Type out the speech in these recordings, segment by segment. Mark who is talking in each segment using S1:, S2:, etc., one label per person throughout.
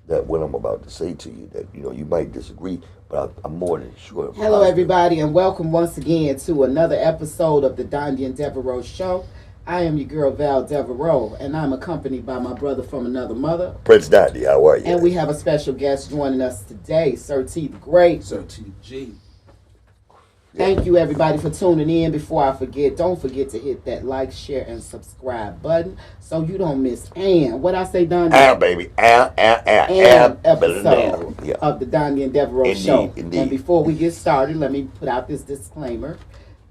S1: that what I'm about to say to you, that you might disagree, but I'm more than sure.
S2: Hello, everybody, and welcome once again to another episode of the Dondi and DeVarreaux show. I am your girl Val DeVarreaux, and I'm accompanied by my brother from another mother,
S1: Prince Dondi. How are you?
S2: And we have a special guest joining us today, Sir T the Great.
S3: Sir T G.
S2: Thank you, everybody, for tuning in. Before I forget, don't forget to hit that like, share, and subscribe button so you don't miss what I say, Dondi?
S1: Baby.
S2: Episode
S1: Yeah.
S2: of the Dondi and DeVarreaux show.
S1: Indeed.
S2: And before we get started, let me put out this disclaimer.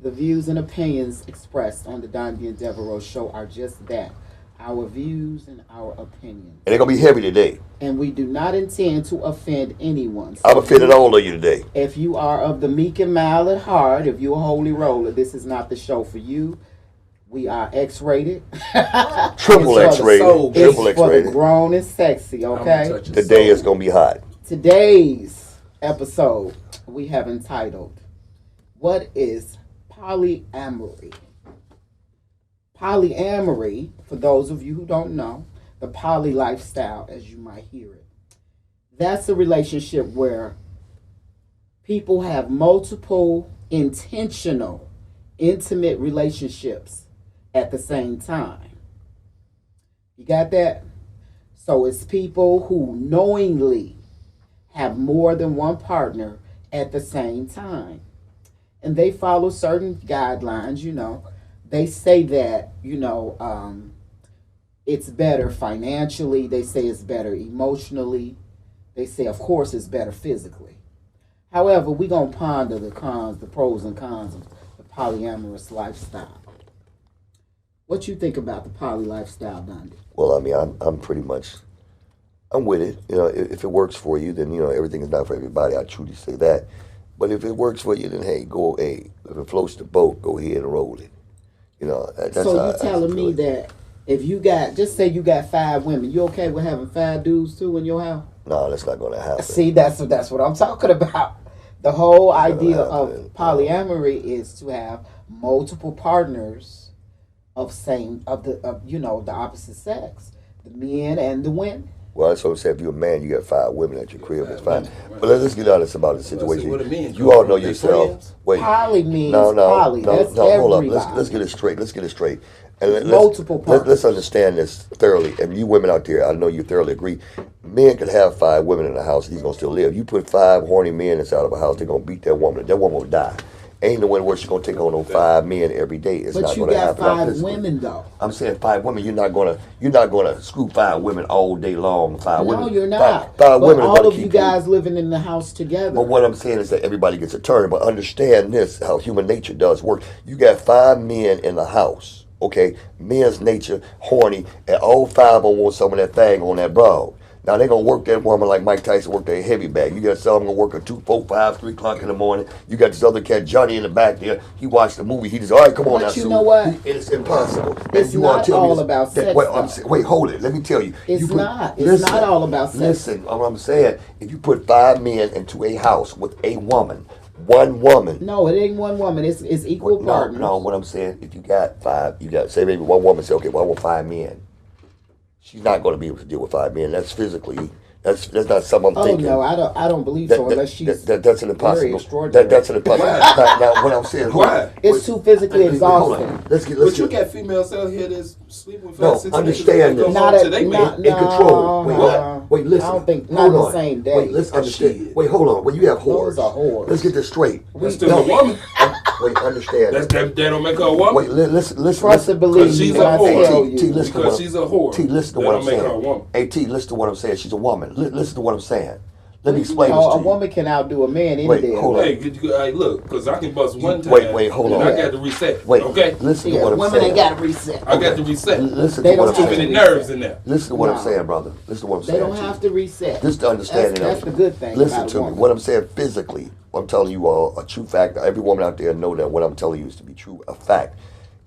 S2: The views and opinions expressed on the Dondi and DeVarreaux show are just that, our views and our opinions.
S1: And they're going to be heavy today.
S2: And we do not intend to offend anyone. So
S1: I'm offending all of you today.
S2: if you are of the meek and mild at heart, if you're a holy roller, this is not the show for you. We are X-rated.
S1: Triple
S2: It's for the
S1: X-rated.
S2: soul.
S1: Triple
S2: It's for the
S1: X-rated.
S2: grown and sexy, okay?
S1: Today is going to be hot.
S2: Today's episode we have entitled, What is Polyamory? Polyamory, for those of you who don't know, the poly lifestyle, as you might hear it, that's a relationship where people have multiple intentional, intimate relationships at the same time. You got that? So it's people who knowingly have more than one partner at the same time. And they follow certain guidelines, They say that, it's better financially. They say it's better emotionally. They say, of course, it's better physically. However, we're going to ponder the pros and cons of the polyamorous lifestyle. What you think about the poly lifestyle, Dondi?
S1: Well, I mean, I'm pretty much, I'm with it. If it works for you, then, everything is not for everybody. I truly say that. But if it works for you, then, hey, if it floats the boat, go ahead and roll it. That's
S2: so
S1: how
S2: you're telling me that if you got, just say you got 5 women, you okay with having 5 dudes too in your house?
S1: No, that's not going to happen.
S2: See, that's what I'm talking about. The whole idea of polyamory is to have multiple partners of the opposite sex, the men and the women.
S1: Well, that's what I'm saying. If you're a man, you got 5 women at your crib. It's fine. But let's get honest about the situation. You all know yourself. Wait.
S2: Poly means
S1: no,
S2: poly. That's
S1: hold up.
S2: everybody.
S1: Let's get it straight. And
S2: Multiple partners.
S1: Let's understand this thoroughly. And you women out there, I know you thoroughly agree. Men could have 5 women in the house. He's gonna still live. You put 5 horny men inside of a house, they're gonna beat that woman. That woman will die. Ain't no way where she's gonna take on 5 men every day. It's
S2: but
S1: not
S2: you
S1: gonna
S2: got
S1: happen.
S2: 5 women though.
S1: I'm saying 5 women. You're not gonna screw 5 women all day long. 5 women.
S2: No, you're not.
S1: Five
S2: but
S1: women.
S2: all of you guys living in the house together.
S1: But what I'm saying is that everybody gets a turn. But understand this: how human nature does work. You got 5 men in the house. Okay, men's nature horny, and all 5 of them want some of that thing on that broad. Now they gonna work that woman like Mike Tyson worked that heavy bag. You got some gonna work at 2, 4, 5, 3 o'clock in the morning. You got this other cat Johnny in the back there. He watched the movie. He just all right, come on now.
S2: But you know what?
S1: It's impossible.
S2: It's
S1: and you
S2: not all about sex.
S1: Wait, hold it. Let me tell you.
S2: It's not. It's not all about sex.
S1: Listen, what I'm saying. If you put 5 men into a house with a woman. One woman.
S2: No, it ain't one woman. It's equal partners.
S1: No, what I'm saying, if you got 5, say maybe one woman say, okay, well I want 5 men. She's not going to be able to deal with 5 men. That's physically. That's not something I'm thinking.
S2: Oh no, I don't believe so unless she's
S1: that's an impossible.
S2: very extraordinary.
S1: That's an impossible. now, what I'm saying,
S3: Why?
S2: It's too physically exhausting.
S1: Let's
S3: But you got females out here that's sleeping with
S1: No,
S3: 6
S1: understand this.
S2: Not
S3: to they man.
S1: in control. Wait, listen.
S2: I don't think
S1: hold
S2: not
S1: on.
S2: the same day.
S1: Wait, let's understand. Wait, hold on. When you have whores,
S2: Those are whores.
S1: let's get this straight.
S3: That's still a woman.
S1: Wait, understand.
S3: That don't make her a woman.
S1: Wait, listen.
S2: Trust and believe
S3: Because she's
S2: me when
S3: a
S2: I
S3: whore.
S2: tell
S1: T,
S2: you.
S1: listen to
S3: Because she's a whore.
S1: T, listen to
S3: That
S1: what I'm
S3: don't make her a
S1: saying.
S3: woman.
S1: Hey, T, listen to what I'm saying. She's a woman. Listen to what I'm saying. Let me explain this
S2: No,
S1: to
S2: a
S1: you.
S2: woman can outdo a man any
S1: Wait,
S2: day.
S1: hold on.
S3: Hey, look, because I can bust one time.
S1: Wait, hold on.
S3: And I got to reset.
S1: Wait,
S3: okay?
S1: listen to
S2: Yeah,
S1: what I'm
S2: women
S1: saying.
S2: ain't got to reset.
S3: I got to reset.
S1: Listen
S2: They
S1: to what
S2: don't
S1: I'm
S2: have
S3: Too many
S1: saying.
S3: nerves in there.
S1: Listen to what
S2: No.
S1: I'm saying, brother. Listen to what I'm
S2: They
S1: saying.
S2: don't have to reset.
S1: Just to understand
S2: That's the good thing.
S1: Listen
S2: about
S1: to
S2: a
S1: me.
S2: woman.
S1: What I'm saying physically, I'm telling you all a true fact. Every woman out there know that what I'm telling you is to be true, a fact.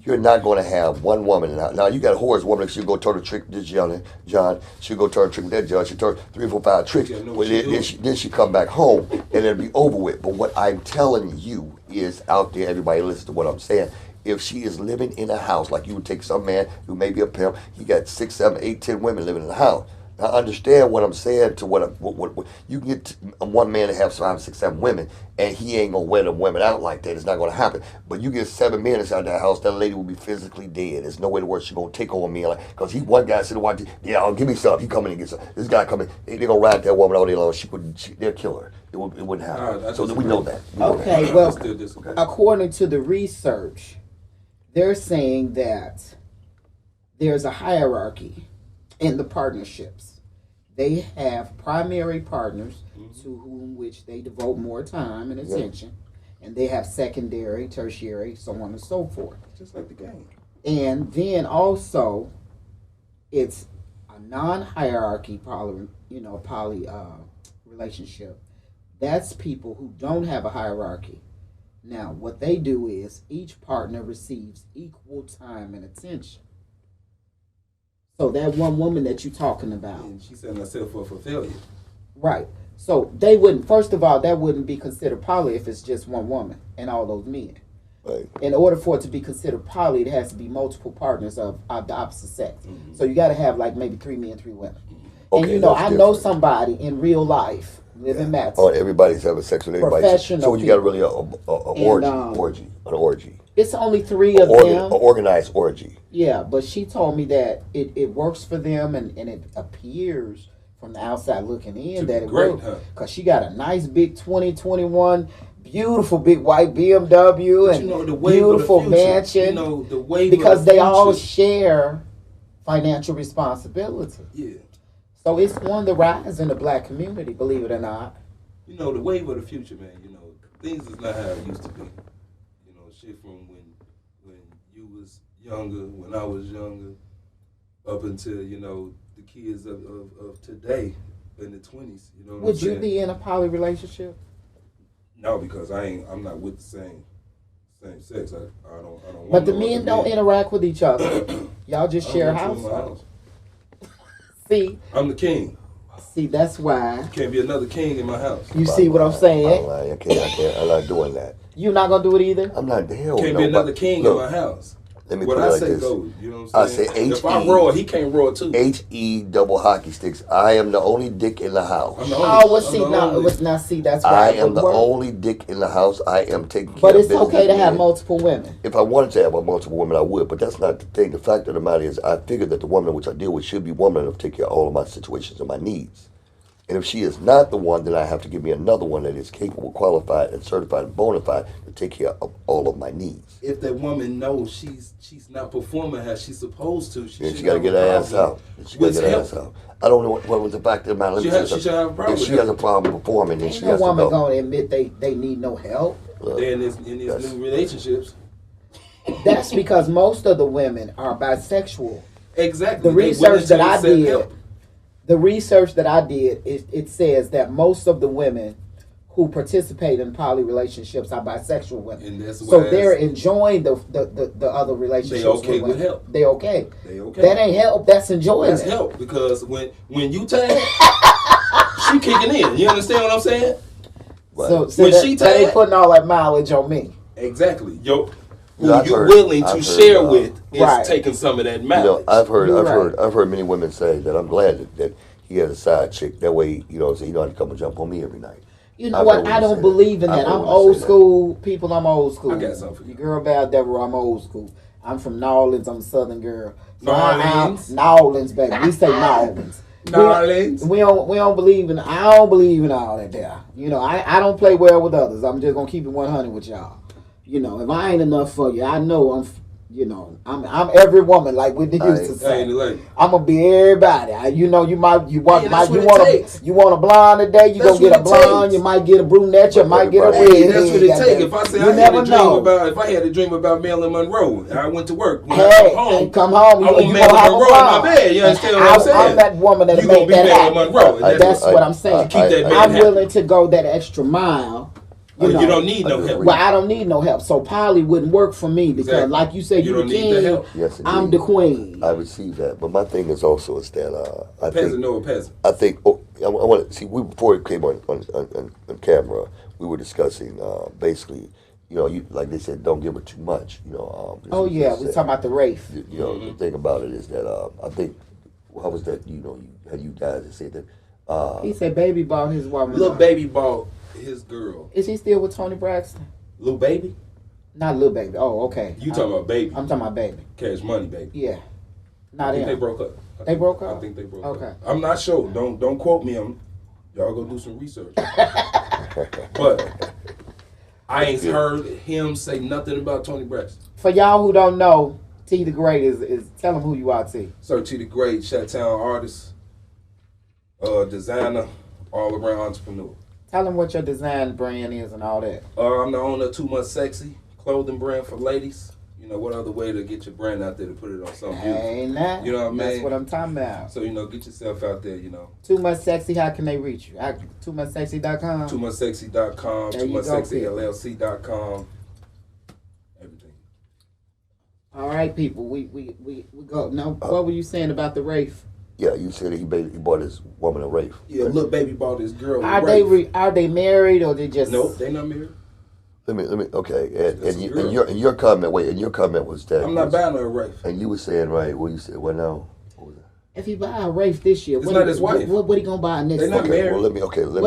S1: You're not going to have one woman. Now you got a whore's woman. She'll go turn a trick with this John. She'll go turn a trick with that John. She'll turn 3 or 4, 5 tricks.
S3: Yeah,
S1: Well, then she come back home and it'll be over with. But what I'm telling you is out there, everybody listen to what I'm saying. If she is living in a house, like you would take some man who may be a pimp, he got 6, 7, 8, 10 women living in the house. I understand what I'm saying to what you can get one man to have 5, 6, 7 women, and he ain't gonna wear the women out like that. It's not gonna happen. But you get 7 men inside that house, that lady will be physically dead. There's no way to work. She gonna take on me like because one guy said, "Watch, yeah, give me some." He coming and get some. This guy coming, they gonna ride that woman all day long. They'll kill her. It wouldn't happen. So we know that.
S2: Okay, well, according to the research, they're saying that there's a hierarchy in the partnerships. They have primary partners to whom which they devote more time and attention, and they have secondary, tertiary, so on and so forth.
S3: Just like the game.
S2: And then also, it's a non-hierarchy poly relationship. That's people who don't have a hierarchy. Now, what they do is each partner receives equal time and attention. So that one woman that you're talking about.
S3: And she setting herself up for failure.
S2: Right. So they wouldn't, first of all, that wouldn't be considered poly if it's just one woman and all those men.
S1: Right.
S2: In order for it to be considered poly, it has to be multiple partners of the opposite sex. Mm-hmm. So you got to have like maybe 3 men, 3 women. Okay, and I know somebody in real life, living Matson.
S1: Oh, everybody's having sex with everybody.
S2: Professional
S1: so you got really an orgy.
S2: It's only 3 of them.
S1: An organized orgy.
S2: Yeah, but she told me that it works for them, and it appears from the outside looking in that it works. Because she got a nice big 2021, beautiful big white BMW, and
S3: the way
S2: beautiful mansion.
S3: The way
S2: because they all share financial responsibility.
S3: Yeah.
S2: So it's on the rise in the black community, believe it or not.
S3: The wave of the future, man. Things is not how it used to be. Shit from when you was younger, when I was younger, up until the kids of today in the 20s.
S2: Would you be in a poly relationship?
S3: No, because I'm not with the same sex. I don't.
S2: But the men don't interact with each other. Y'all just share a house. See,
S3: I'm the king.
S2: See, that's why.
S3: Can't be another king in my house.
S2: You see what I'm saying?
S1: I can't. I'm not doing that.
S2: You're not gonna do it either?
S1: I'm not the hell.
S3: Can't be another king in my house.
S1: Let me
S3: what
S1: put it
S3: I
S1: like
S3: say
S1: this.
S3: goes. You know what I'm saying?
S1: I say
S3: If I roar, he can't roar too.
S1: HE double hockey sticks. I am the only dick in the house.
S2: See, that's why
S1: I am the only dick in the house. I am taking care of
S2: But it's
S1: business
S2: okay to have multiple women.
S1: If I wanted to have multiple women, I would. But that's not the thing. The fact of the matter is, I figured that the woman which I deal with should be woman enough to take care of all of my situations and my needs. And if she is not the one, then I have to give me another one that is capable, qualified, and certified and bona fide to take care of all of my needs.
S3: If that woman knows she's not performing as she's supposed to, she
S1: got to get her ass out. She got to get her ass out. I don't know what was the fact of the matter.
S3: She should have a problem.
S1: If she has a problem performing, then she has to go.
S2: Ain't no woman going to admit they need no help.
S3: They're in these new relationships.
S2: That's because most of the women are bisexual.
S3: Exactly.
S2: The research that I did. The research that I did, it says that most of the women who participate in poly relationships are bisexual women.
S3: And that's
S2: so they're enjoying the other relationships.
S3: They okay with help.
S2: They okay. That ain't help. That's enjoyment.
S3: That's help because when you tag, she kicking in. You understand what I'm saying?
S2: Right. So when they putting all that mileage on me.
S3: Exactly. Who you're willing to share with is taking some of that mileage.
S1: I've heard many women say that I'm glad that he has a side chick. That way, you don't have to come and jump on me every night.
S2: You know what? I don't believe in that. I'm old school. People, I'm old school.
S3: I got something for you.
S2: Your girl Val Devereaux, I'm old school. I'm from New Orleans. I'm a Southern girl.
S3: New Orleans?
S2: New Orleans, baby. We say New Orleans.
S3: New Orleans?
S2: We don't believe in, I don't believe in all that there. I don't play well with others. I'm just going to keep it 100 with y'all. If I ain't enough for you, I know I'm every woman like we used to say. I'm gonna be everybody. You want a blonde today, you gonna get a blonde. You might get a brunette. You might get a red.
S3: That's what it takes. If I say if I had a dream about Marilyn Monroe, I went to work. When I come home, I want Marilyn Monroe in my bed. You understand what I'm saying?
S2: I'm that woman that make that happen. That's what I'm saying. I'm willing to go that extra mile.
S3: You don't need no help.
S2: Well, I don't need no help. So poly wouldn't work for me because, like you said, you're the king.
S1: Yes,
S2: I'm the queen.
S1: I receive that, but my thing is also is that I think I want to see. Before it came on camera, we were discussing basically. Like they said, don't give her too much.
S2: We talking about the race.
S1: The thing about it is that I think How was that? Had you guys said that?
S2: He said baby bought his woman.
S3: Lil Baby bought his girl.
S2: Is he still with Tony Braxton?
S3: Lil Baby?
S2: Not Lil Baby. Oh, okay.
S3: You talking about Baby?
S2: I'm talking about Baby.
S3: Cash Money Baby.
S2: Yeah. Not
S3: I think
S2: him.
S3: they broke up.
S2: They broke up?
S3: I think they broke
S2: Okay.
S3: up. I'm not sure. Don't quote me on. Y'all go do some research. But I ain't heard him say nothing about Tony Braxton.
S2: For y'all who don't know, T the Great is tell them who you are, T.
S3: Sir T the Great, Chi-Town artist, designer, all around entrepreneur.
S2: Tell them what your design brand is and all that.
S3: I'm the owner of Too Much Sexy, clothing brand for ladies. You know, what other way to get your brand out there to put it on something beautiful?
S2: Ain't that?
S3: You know what I mean?
S2: That's what I'm talking about.
S3: So, get yourself out there,
S2: Too Much Sexy, how can they reach you? TooMuchSexy.com?
S3: TooMuchSexy.com,
S2: There you go,
S3: TooMuchSexyLLC.com, everything.
S2: All right, people. We go. Now, what were you saying about the Rafe?
S1: Yeah, you said he bought his woman a Rafe.
S3: Yeah, Lil Baby bought his girl a
S2: Are
S3: Rafe.
S2: they married or they just?
S3: Nope, they not married.
S1: Let me. Okay,
S3: That's a girl.
S1: and your comment. Wait, and your comment was that
S3: I'm not buying her a Rafe.
S1: And you were saying right. What you said? Well, no. What was that?
S2: If he buy a Rafe this year,
S3: It's not his wife.
S2: What he gonna buy next
S3: They
S2: year?
S3: not married.
S1: Well, let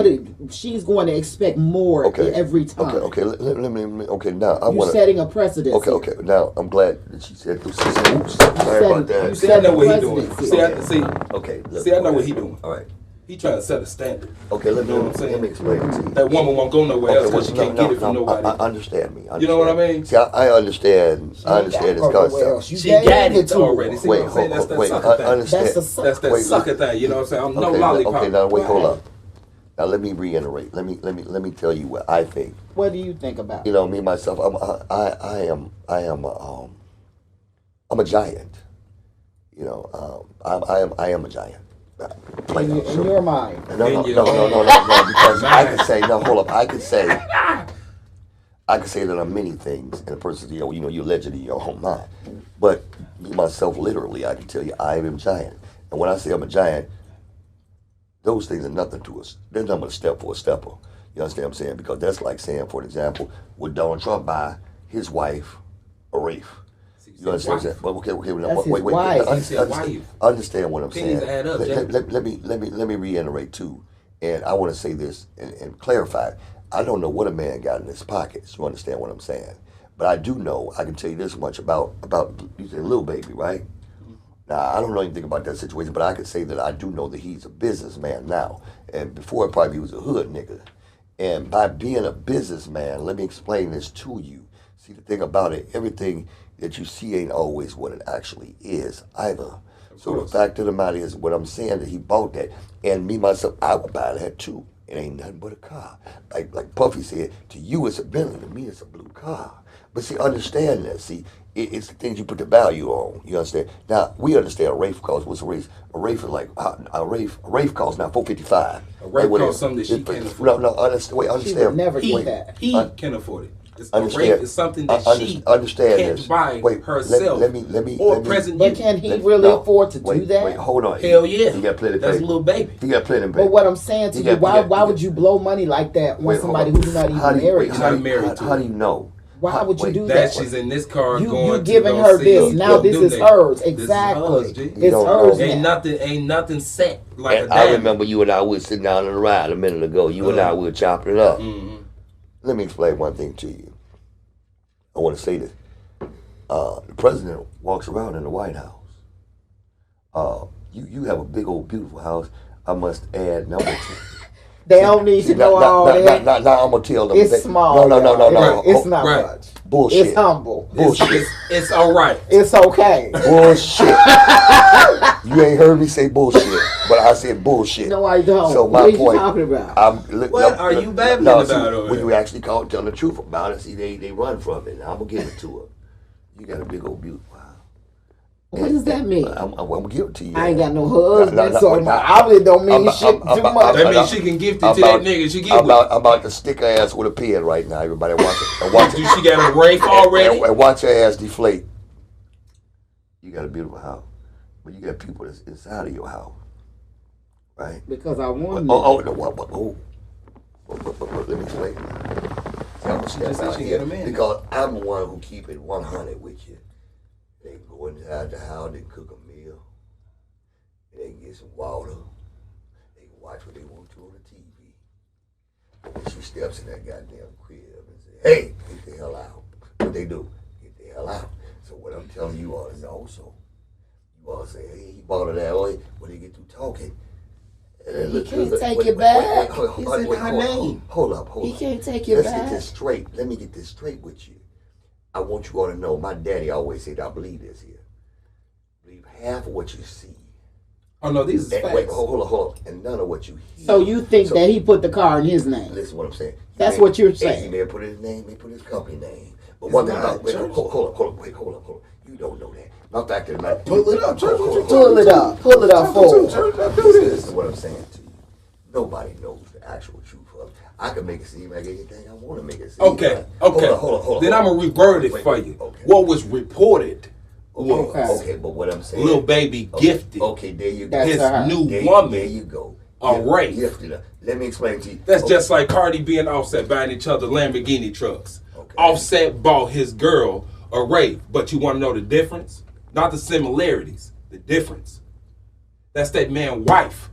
S1: me.
S2: She's going to expect more every time.
S1: Okay. Let me. Okay. Now I
S2: You're
S1: want to.
S2: setting a precedent.
S1: Okay. Now I'm glad that she said. Oops. Sorry about that.
S3: See, I know what he doing.
S2: Presidency.
S1: Okay.
S3: See, I know what he doing.
S1: All right.
S3: He trying to set a standard.
S1: Okay. Let
S3: You know what I'm saying?
S1: me explain it to you.
S3: That woman won't go nowhere else because she can't get it from nobody.
S1: I understand me.
S3: You know what I mean?
S1: See, I understand. I understand this concept.
S3: She got it already. See
S1: Wait,
S3: what I'm saying? That's that
S1: wait.
S3: sucker
S1: I
S3: thing.
S1: understand.
S2: That's
S3: That's that sucker thing. You know what I'm saying? I'm no lollipop.
S1: Okay. Now wait. Hold up. Now let me reiterate. Let me tell you what I think.
S2: What do you think about?
S1: Me myself. I'm a giant. I am a giant.
S2: In your mind.
S1: No, because I could say, no, hold up, I could say that I'm many things, and a person, you're legend in your own mind. But me, myself, literally, I can tell you I am a giant. And when I say I'm a giant, those things are nothing to us. They're nothing but a step for a stepper. You understand what I'm saying? Because that's like saying, for example, would Donald Trump buy his wife a Rafe? You understand what I'm saying? But okay, now, wait. Understand what I'm saying.
S3: Add up,
S1: let me reiterate too, and I want to say this and clarify. I don't know what a man got in his pockets. You understand what I'm saying? But I do know. I can tell you this much about you said Lil Baby, right? Now I don't know anything about that situation, but I can say that I do know that he's a businessman now, and before probably he was a hood nigga. And by being a businessman, let me explain this to you. See, the thing about it, everything that you see ain't always what it actually is either. So the fact of the matter is, what I'm saying, that he bought that, and me myself, I would buy that too. It ain't nothing but a car. Like Puffy said, to you it's a Bentley, to me it's a blue car. But see, understand that. See, it's the things you put the value on. You understand? Now we understand a Rafe cost. What's a Rafe? A Rafe is like a Rafe costs now $455.
S3: A Rafe costs something that she can't afford.
S1: No, understand.
S2: She would never get that.
S3: He can afford it.
S1: Understand.
S3: It's something that she
S1: understand
S3: can't
S1: this.
S3: buy
S1: Let
S3: herself.
S1: me.
S3: Present
S2: But
S3: you.
S2: can he really afford to do that?
S1: Wait, hold on.
S3: Hell yeah.
S1: He got plenty of
S3: That's
S1: paper.
S3: a little baby.
S1: He got plenty of paper.
S2: But what I'm saying to you, why would you blow money like that on somebody who's not even married?
S1: How do you know?
S2: Why would you do
S3: That
S2: that?
S3: she's in this car
S2: You
S3: going
S2: giving
S3: to
S2: her
S3: see
S2: this. Now this is hers.
S3: This is
S2: Exactly.
S3: hers, G.
S2: It's hers
S3: Ain't
S2: now.
S3: nothing set like
S1: And
S3: a
S1: I
S3: diamond.
S1: remember you and I were sitting down on the ride a minute ago. You and I were chopping it up.
S3: Mm-hmm.
S1: Let me explain one thing to you. I want to say this. The president walks around in the White House. You have a big old beautiful house. I must add number 10.
S2: They don't need to know all that.
S1: Now I'm gonna tell them.
S2: It's small.
S1: No.
S2: It's not much.
S1: Bullshit.
S2: It's humble.
S1: Bullshit.
S3: It's all right.
S2: It's okay.
S1: Bullshit. You ain't heard me say bullshit, but I said bullshit.
S2: No, I don't.
S1: So my
S2: what are you
S1: point.
S2: talking about?
S3: What are you babbling about over
S1: when
S3: there?
S1: you actually tell the truth about it, see, they run from it. I'm gonna give it to her. You got a big old beauty. Wow.
S2: What does that mean?
S1: I'm gonna give it to you.
S2: I ain't got no husband,
S1: No,
S2: so my obviously don't mean shit too much.
S3: That means she can gift it to that nigga. She give it.
S1: I'm about to stick her ass with a pen right now. Everybody watch it. And watch
S3: Do she got a Rafe already?
S1: And watch her ass deflate. You got a beautiful house, but you got people that's inside of your house, right?
S2: Because I want
S1: Let me explain.
S3: She just said she get a man.
S1: Because I'm the one who keep it 100 with you. They go inside the house, they cook a meal. and they can get some water. They can watch what they want to on the TV. But when she steps in that goddamn crib and say, "Hey, get the hell out," what they do? Get the hell out. So what I'm telling you all is also, you all say, "Hey, he bought her that way." When they get through talking,
S2: he can't take it back. It's in her name.
S1: Hold up.
S2: He can't take it
S1: Let's
S2: back.
S1: get this straight. Let me get this straight with you. I want you all to know, my daddy always said, I believe this here. Believe half of what you see.
S3: Oh no, these are facts.
S1: Wait, hold on. And none of what you hear.
S2: So you think that he put the car in his name?
S1: Listen to what I'm saying.
S2: That's what you're saying.
S1: He may have put his name, he may put his company name. But one thing about, hold on. You don't know that. My fact of the matter.
S3: Pull it up, church.
S2: Pull it up forward.
S1: Listen to what I'm saying to you. Nobody knows the actual truth of it. I can make it seem like anything I want to make it seem.
S3: Okay.
S1: Hold on.
S3: Then I'm gonna reword it for you.
S1: Okay.
S3: What was reported was
S1: Okay, but what I'm saying,
S3: little baby gifted
S1: Okay, there you go.
S3: his new
S1: There
S3: woman
S1: you go.
S3: a rape.
S1: Gifted her. Let me explain to you.
S3: That's just like Cardi B and Offset buying each other Lamborghini trucks.
S1: Okay.
S3: Offset bought his girl a rape, but you want to know the difference? Not the similarities, the difference. That's that man's wife.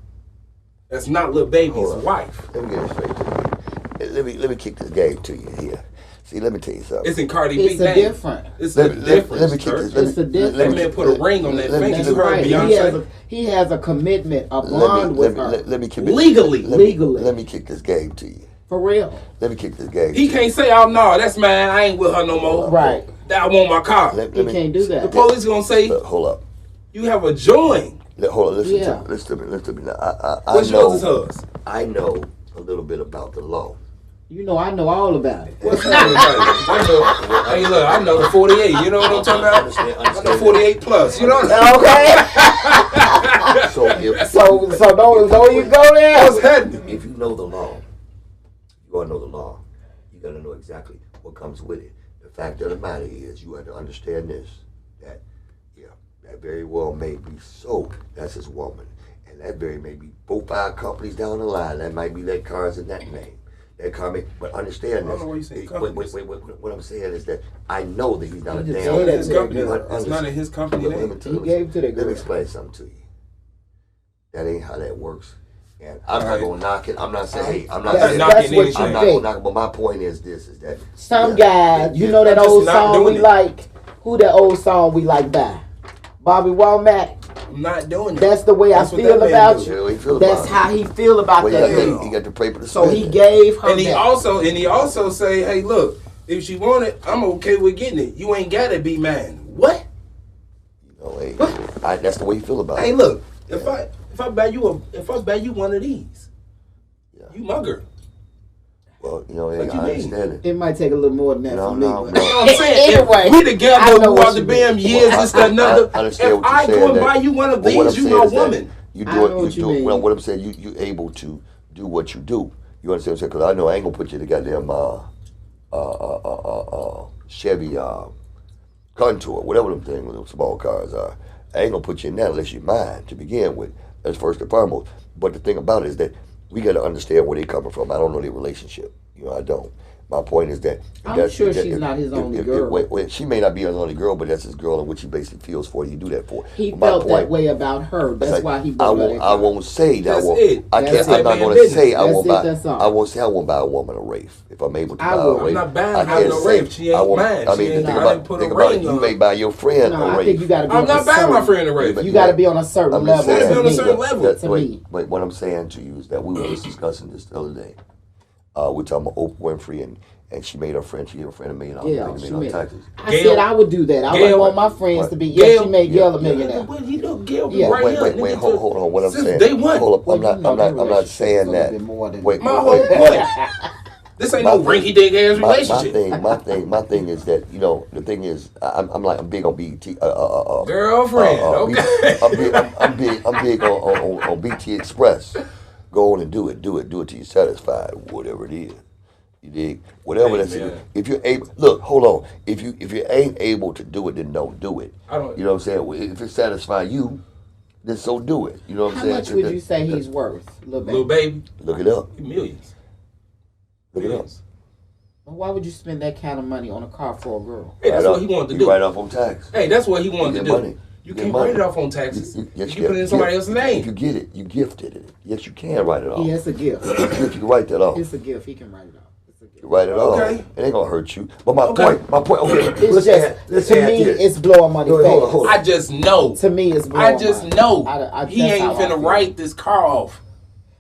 S3: That's not little baby's
S1: Hold on.
S3: wife.
S1: Let me get it straight to you. Let me kick this game to you here. See, let me tell you something.
S3: It's in Cardi
S2: It's
S3: B's
S2: a
S3: name.
S2: different.
S3: It's a difference.
S1: Let me kick this.
S2: It's a difference.
S3: That man put a ring on that finger.
S2: That's
S3: You heard
S2: right.
S3: Beyonce?
S2: He has a commitment, a bond with her.
S1: Let me commit.
S3: Legally.
S1: Let me kick this game to you.
S2: For real.
S1: Let me kick this game.
S3: He can't say, "Oh no, that's mine. I ain't with her no more."
S2: Right.
S3: I want my car.
S2: He can't do
S3: The
S2: that.
S3: police gonna say,
S1: Hold up.
S3: "You have a joint."
S1: Hold on. Listen
S2: Yeah.
S1: to me. Now, I
S3: What's
S1: know.
S3: yours is hers.
S1: I know a little bit about the law.
S2: You know, I know all about it.
S3: What's yours? Hey, look, I know the 48. You know what I'm talking about? I know 48 plus. You know what I'm
S2: Okay.
S1: So
S2: don't you go there.
S3: What's happening?
S1: if you know the law, you ought to know the law. You got to know exactly what comes with it. The fact of the matter is, you have to understand this, that, yeah, that very well may be so. That's his woman. And that very may be 4-5 companies down the line. That might be that car's in that name. That car may, but understand
S3: I don't
S1: this.
S3: know why you say
S1: Wait,
S3: companies.
S1: what I'm saying is that I know that he's not a
S2: He just
S1: damn.
S2: said
S3: His company.
S2: It's
S3: It's not in his company
S1: Let me
S3: name.
S1: tell
S2: He
S1: you-
S2: gave to the
S1: Let me
S2: girl.
S1: explain something to you. That ain't how that works. And I'm
S3: All
S1: not
S3: right.
S1: gonna knock it. I'm not saying, hey, I'm not
S2: That's,
S1: saying,
S3: knocking
S2: that's what
S3: anything.
S2: you
S1: I'm not gonna
S2: think.
S1: knock it. But my point is this: is that
S2: Some
S1: yeah,
S2: guys, you know that
S3: I'm just
S2: old
S3: not
S2: song
S3: doing
S2: we
S3: it.
S2: like? Who that old song we like by? Bobby Womack.
S3: I'm not doing it.
S2: That's the way
S3: That's
S2: I
S3: what
S2: feel
S3: that man
S2: about
S3: do.
S2: you.
S1: Yeah, he feel
S2: That's
S1: about
S2: how he feel about
S1: Well,
S2: that
S1: he
S2: girl.
S1: got the paper to
S2: So
S1: spend
S2: he
S1: it.
S2: gave her
S3: And he
S2: that.
S3: also say, "Hey, look, if she want it, I'm okay with getting it. You ain't gotta be mine." What?
S1: You know, hey, that's the way he feel about
S3: Hey,
S1: it.
S3: look, if I buy you one of these,
S1: Yeah.
S3: you my girl.
S1: Well, you know, hey,
S3: What you
S1: I
S3: mean?
S1: understand it.
S2: It might take a little more than that
S1: No,
S2: for me.
S1: no,
S2: but-
S1: no.
S3: You know what I'm saying?
S2: Anyway,
S3: If we
S2: I
S3: together
S2: know what
S3: throughout the
S2: you
S3: damn
S2: mean.
S3: years, this, that, another.
S1: I understand
S3: If
S1: what you're
S3: I
S1: saying.
S3: go and
S1: that-
S3: buy you one of
S1: but what
S3: these,
S1: I'm
S3: you
S1: saying
S3: my
S1: is that
S3: woman.
S1: You
S2: I
S1: do
S2: know
S1: it.
S2: what you mean.
S1: Well, what I'm saying, you able to do what you do. You understand what I'm saying? Because I know I ain't gonna put you in the goddamn Chevy Contour, whatever them things, them small cars are. I ain't gonna put you in that unless you're mine to begin with. That's first and foremost. But the thing about it is that we got to understand where they coming from. I don't know their relationship. You know, I don't. My point is that
S2: I'm sure she's not his only girl.
S1: She may not be his only girl, but that's his girl, in which he basically feels for. You do that for.
S2: He
S1: But my
S2: felt that
S1: point-
S2: way about her. That's
S1: like,
S2: why he
S1: I
S2: bought her
S1: won't.
S2: that
S1: I
S2: car.
S1: won't say that.
S3: That's
S1: I won't.
S3: it.
S1: I
S3: That's
S1: can't.
S3: that
S1: I'm not
S3: man
S1: going to
S3: business.
S1: say I
S2: That's
S1: won't
S2: it,
S1: buy.
S2: that's all.
S1: I won't say I won't buy a woman a Wraith if I'm able to
S2: I
S1: buy
S2: will.
S1: a Wraith.
S3: I'm not buying
S1: I
S3: her
S1: can't
S3: no
S1: say-
S3: Wraith. She ain't
S1: I won't-
S3: mine.
S1: I
S3: She
S1: mean,
S3: ain't-
S1: think
S3: I
S1: about
S3: didn't put a
S1: think about
S3: ring
S1: you
S3: on
S1: may
S3: her.
S1: buy your friend
S2: No,
S1: a
S2: I
S1: Wraith.
S2: think you got to be
S3: I'm
S2: on
S3: not
S2: a
S3: buying my
S2: certain.
S3: friend a Wraith.
S1: But
S2: You got to be on a certain
S1: I'm just
S2: level.
S1: saying-
S3: Be on a
S2: to
S3: certain
S2: me.
S3: level.
S2: To
S1: Wait,
S2: me.
S1: wait, what I'm saying to you is that we were just discussing this the other day. We're talking about Oprah Winfrey, and she made her friend, she gave her friend $1 million,
S2: Yeah,
S1: $1
S2: she
S1: million
S2: made-
S1: taxes.
S2: I
S3: Gail-
S2: said I would do that. I
S3: Gail-
S2: would want my friends to be.
S3: Gail-
S2: Yeah, she made Gail a
S1: yeah.
S2: millionaire.
S3: But he look Gail
S2: Yeah.
S3: right
S1: Wait,
S3: here.
S1: wait,
S3: nigga,
S1: hold on. What I'm
S3: since
S1: saying.
S3: day one.
S1: Hold up.
S2: Well,
S1: I'm
S2: you
S1: not.
S2: know
S1: I'm
S2: their
S1: not. I'm not
S2: relationship's
S1: saying
S2: a little
S1: that.
S2: bit more than
S1: Wait,
S2: that.
S3: My
S1: wait,
S3: whole
S1: wait.
S3: point. This ain't
S1: My
S3: no
S1: thing-
S3: rinky dink ass
S1: My
S3: relationship.
S1: my thing is that, you know, the thing is I'm big on BT.
S3: Girlfriend, okay.
S1: I'm big on BT Express. Go on and do it till you're satisfied, whatever it is. You dig? Whatever that's.
S3: Amen.
S1: If you're able, look, hold on. If you ain't able to do it, then don't do it.
S3: I don't-
S1: You know what I'm saying? If it satisfies you, then so do it. You know what I'm
S2: How
S1: saying?
S2: much would you say he's worth, little
S3: Little
S2: baby?
S3: baby,
S1: Look it up.
S3: millions.
S1: Look it up.
S3: Millions.
S2: Well, why would you spend that kind of money on a car for a girl?
S3: Hey, that's
S1: Right
S3: what
S1: off-
S3: he wanted to
S1: you
S3: do.
S1: Right off on tax.
S3: Hey, that's what he
S1: You
S3: wanted
S1: get
S3: to do.
S1: money.
S3: You
S1: get
S3: can't
S1: money.
S3: write it off on taxes.
S1: Yes,
S3: You put it in somebody else's
S1: If
S3: name.
S1: you get it, you gifted it. Yes, you can write it off.
S2: Yeah, it's a gift.
S1: You can write that off.
S2: It's a gift. He can write it off. It's a gift.
S1: Write it
S3: Okay.
S1: off. It ain't gonna hurt you. But my
S3: Okay.
S1: point. Okay,
S2: It's just to me, it's blowing money fast.
S1: Hold on.
S3: I just know.
S2: To me, it's blowing
S3: I just
S2: money.
S3: know. He
S2: that's
S3: ain't
S2: how I
S3: finna
S2: feel.
S3: write this car off.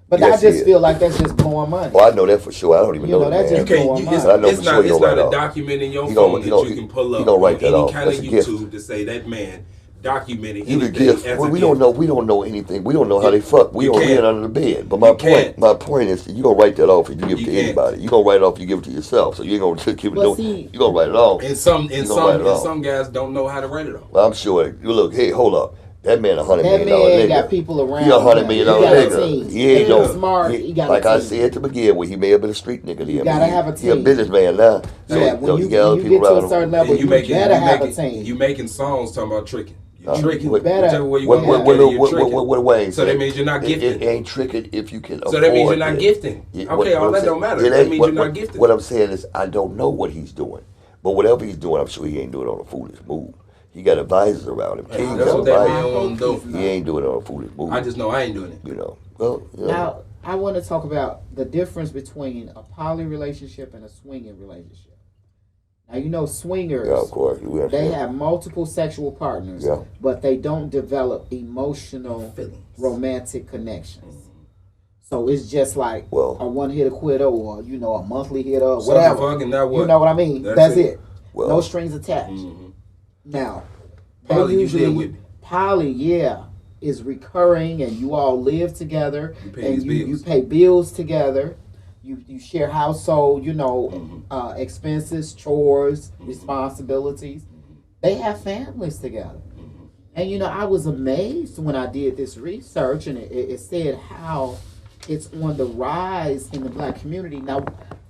S2: But
S1: Yes,
S2: I just
S1: he is.
S2: feel like that's just blowing money.
S1: Well, I know that for sure. I don't even
S2: You know,
S1: know
S2: that's
S1: that.
S2: just
S1: Man.
S2: blowing money.
S1: I know
S3: It's
S1: for
S3: not,
S1: sure
S3: it's
S1: you'll
S3: not
S1: write
S3: a
S1: off.
S3: document in your
S1: He
S3: phone
S1: gonna-
S3: that
S1: he
S3: you can pull
S1: he
S3: up
S1: gonna
S3: on
S1: write that
S3: any
S1: off.
S3: kind of
S1: That's a gift.
S3: YouTube to say that man documented
S1: You the
S3: anything
S1: gift.
S3: as
S1: Well,
S3: a
S1: we
S3: gift.
S1: don't know. We don't know anything. We don't know how they fuck. We
S3: You
S1: don't
S3: can't.
S1: live under the bed. But
S3: You can't.
S1: my point is, that you gonna write that off if you give it
S3: You
S1: to
S3: can't.
S1: anybody. You gonna write it off if you give it to yourself. So you ain't gonna give it.
S2: But
S1: No,
S2: see-
S1: you gonna write it off.
S3: And some
S1: You gonna write it off.
S3: some guys don't know how to write it off.
S1: Well, I'm sure. You look. Hey, hold up. That man $100
S2: That
S1: million
S2: man
S1: nigga.
S2: got people around
S1: He $100
S2: him.
S1: million
S2: He got a
S1: nigga.
S2: team.
S1: He ain't
S2: If
S1: no
S2: he's smart, he got a
S1: like I
S2: team.
S1: said to begin with. He may have been a street nigga. Then,
S2: gotta have a
S1: He a
S2: team.
S1: businessman now. So
S2: Yeah,
S1: you know,
S2: when you
S1: got other people
S2: get to a
S1: around him.
S2: certain level,
S3: And
S2: you better have a team.
S3: You making songs talking about tricking. You
S1: Huh?
S3: tricking.
S1: What-
S2: better-
S3: Whichever way you
S1: What
S3: want to look at it, you're tricking.
S1: what Wayne
S3: So that
S1: said.
S3: means you're not gifting.
S1: It ain't tricking if you can afford
S3: So that means you're not
S1: it.
S3: gifting.
S1: Yeah,
S3: Okay,
S1: what
S3: all
S1: I'm
S3: that
S1: saying-
S3: don't matter.
S1: it
S3: That
S1: ain't-
S3: means
S1: what-
S3: you're not
S1: what-
S3: gifting.
S1: What I'm saying is I don't know what he's doing. But whatever he's doing, I'm sure he ain't doing it on a foolish move. He got advisors around him.
S3: Hey,
S1: King
S3: that's
S1: got
S3: what that
S1: advisors.
S3: man won't do.
S1: He ain't doing it on a foolish move.
S3: I just know I ain't doing it.
S1: You know. Well, you know.
S2: Now, I want to talk about the difference between a poly relationship and a swinging relationship. Now, you know, swingers,
S1: Yeah, of course.
S2: they have multiple sexual partners,
S1: Yeah.
S2: but they don't develop emotional,
S3: Feelings.
S2: romantic connections. So it's just like
S1: Well-
S2: a one-hitter quitter or, you know, a monthly hitter or
S3: Suck
S2: whatever.
S3: and fuck and that what?
S2: You know what I mean?
S3: That's
S2: That's
S3: it.
S2: it.
S1: Well-
S2: No strings attached.
S3: Mhm.
S2: Now,
S3: Poly,
S2: they
S3: you live with me.
S2: poly, yeah, is recurring, and you all live together,
S3: You pay
S2: and
S3: these
S2: you
S3: bills.
S2: pay bills together. You share household, you know,
S3: Mhm.
S2: expenses, chores,
S3: Mm-hmm.
S2: responsibilities. They have families together,
S3: Mm-hmm.
S2: and you know, I was amazed when I did this research, and it said how it's on the rise in the black community. Now,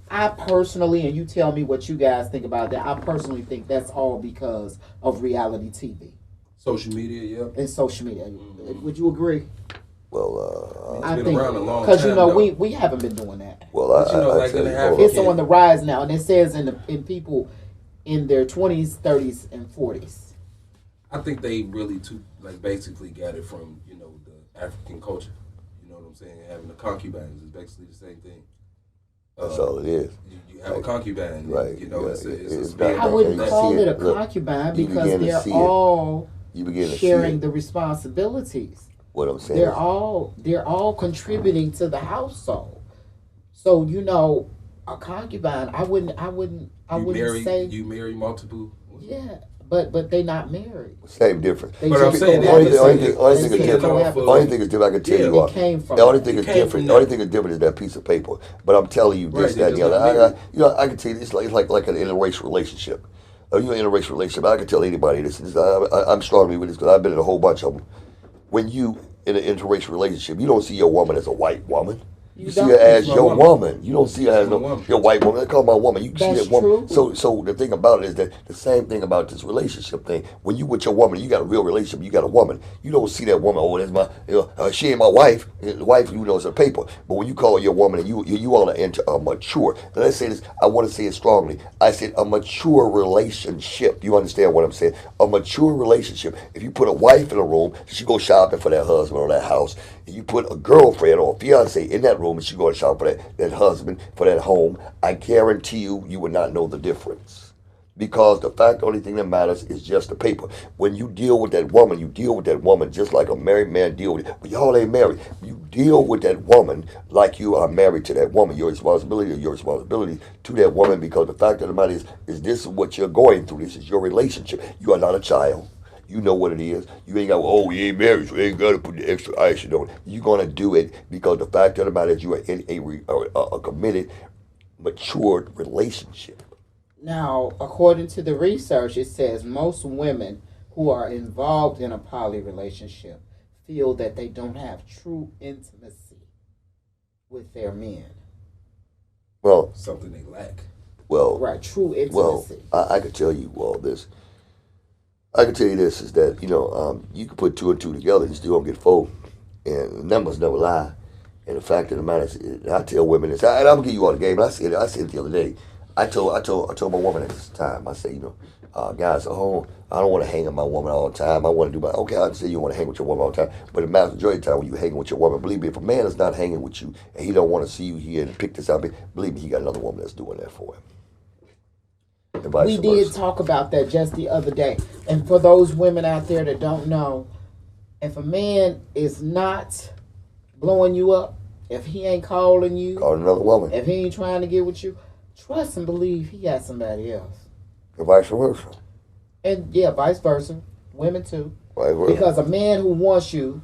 S2: I personally, and you tell me what you guys think about that. I personally think that's all because of reality TV
S3: Social media, yeah.
S2: and social media.
S3: Mm-hmm.
S2: Would you agree?
S1: Well,
S3: It's been around a long
S2: because you
S3: time,
S2: know
S3: though.
S2: we haven't been doing that.
S1: well,
S3: But you know,
S1: I
S3: like
S1: tell
S3: in
S1: you,
S3: the
S1: hold
S3: African-
S1: on.
S2: It's on the rise now, and it says in people in their 20s, 30s, and 40s.
S3: I think they really basically got it from, you know, the African culture. You know what I'm saying? Having the concubines is basically the same thing.
S1: That's all it is.
S3: You have a concubine,
S1: Right,
S3: You know,
S1: yeah,
S3: it's
S1: it's
S3: a
S1: not-
S3: spirit.
S2: I wouldn't
S1: you
S2: call
S1: see
S2: it
S1: it.
S2: a
S1: Look,
S2: concubine
S1: you
S2: because
S1: begin to
S2: they're
S1: see it.
S2: all
S1: You begin to
S2: sharing
S1: see
S2: the responsibilities.
S1: what I'm saying.
S2: They're all contributing to the household. So you know, a concubine, I wouldn't say
S3: You marry multiple.
S2: yeah, but they not married.
S1: Same difference.
S2: They
S3: But I'm
S2: just
S3: saying
S2: go
S3: that
S1: Only
S2: have
S1: thing,
S2: a
S1: only
S2: sex.
S1: thing, only
S2: They
S1: thing is
S2: can't
S1: different.
S2: go have a-
S1: Only thing is different. I can tell
S3: Yeah,
S1: you
S2: it
S1: what.
S2: came from
S1: The only
S2: that.
S1: thing
S3: It
S1: is
S3: came
S1: different.
S3: from
S1: The only
S3: that.
S1: thing is different is that piece of paper. But I'm telling you
S3: Right,
S1: this,
S3: they
S1: that, and
S3: just
S1: the
S3: not
S1: other.
S3: married.
S1: You know, I can tell you it's like an interracial relationship. You're in an interracial relationship. I can tell anybody this. I'm strongly with this because I've been in a whole bunch of them. When you in an interracial relationship, you don't see your woman as a white woman. You see
S2: don't.
S1: her as
S3: It's my
S1: your
S3: woman.
S1: woman. You don't see her as
S3: It's my woman.
S1: your white woman. They call my woman. You see
S2: That's
S1: that woman.
S2: true.
S1: So the thing about it is that the same thing about this relationship thing. When you with your woman, you got a real relationship. You got a woman. You don't see that woman. Oh, that's my. She ain't my wife. The wife, you know, is a paper. But when you call your woman, and you all are into a mature. And let's say this. I want to say it strongly. I said a mature relationship. You understand what I'm saying? A mature relationship. If you put a wife in a room, she go shopping for that husband or that house. And you put a girlfriend or a fiance in that room, and she go to shop for that husband, for that home, I guarantee you would not know the difference. Because the fact, the only thing that matters is just the paper. When you deal with that woman, you deal with that woman just like a married man deal with it. But y'all ain't married. You deal with that woman like you are married to that woman. Your responsibility to that woman, because the fact of the matter is this is what you're going through. This is your relationship. You are not a child. You know what it is. You ain't got, oh, we ain't married, so you ain't got to put the extra icing on it. You're going to do it because the fact of the matter is you are in a committed, matured relationship.
S2: Now, according to the research, it says most women who are involved in a poly relationship feel that they don't have true intimacy with their men.
S1: Well,
S3: Something they lack.
S1: well,
S2: Right, true
S1: well,
S2: intimacy.
S1: I can tell you all this. I can tell you this is that, you can put two and two together and you still don't get four. And the numbers never lie. And the fact of the matter is, I tell women this, and I'm going to give you all the game. I said it the other day. I told my woman at this time. I said, guys at home, I don't want to hang with my woman all the time. I want to do okay. I understand you want to hang with your woman all the time, but the majority of the time when you hanging with your woman, believe me, if a man is not hanging with you and he don't want to see you here and pick this up, believe me, he got another woman that's doing that for him.
S2: We did talk about that just the other day. And for those women out there that don't know, if a man is not blowing you up, if he ain't calling you,
S1: call another woman.
S2: If he ain't trying to get with you, trust and believe he got somebody else.
S1: And vice versa.
S2: And yeah, vice versa. Women too.
S1: Vice versa.
S2: Because a man who wants you,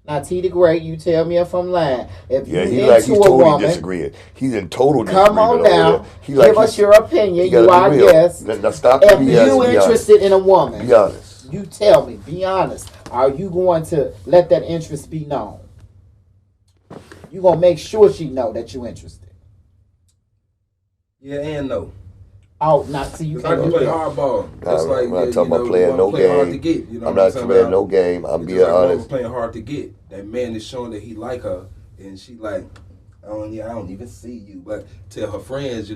S2: now T the Great, you tell me if I'm lying. If
S1: yeah,
S2: he's
S1: totally
S2: woman,
S1: disagreeing. He's in total disagreement.
S2: Come on now. Give us your opinion. You are guest.
S1: Now stop
S2: if you interested in a woman,
S1: be honest.
S2: You tell me. Be honest. Are you going to let that interest be known? You gonna make sure she know that you're interested?
S3: Yeah and no.
S2: Oh, not so you can't
S3: play hardball.
S1: I'm not talking about playing no game. I'm not playing no game. I'm being honest.
S3: Playing hard to get. That man is showing that he like her, and she like, I don't even see you. But tell her friends,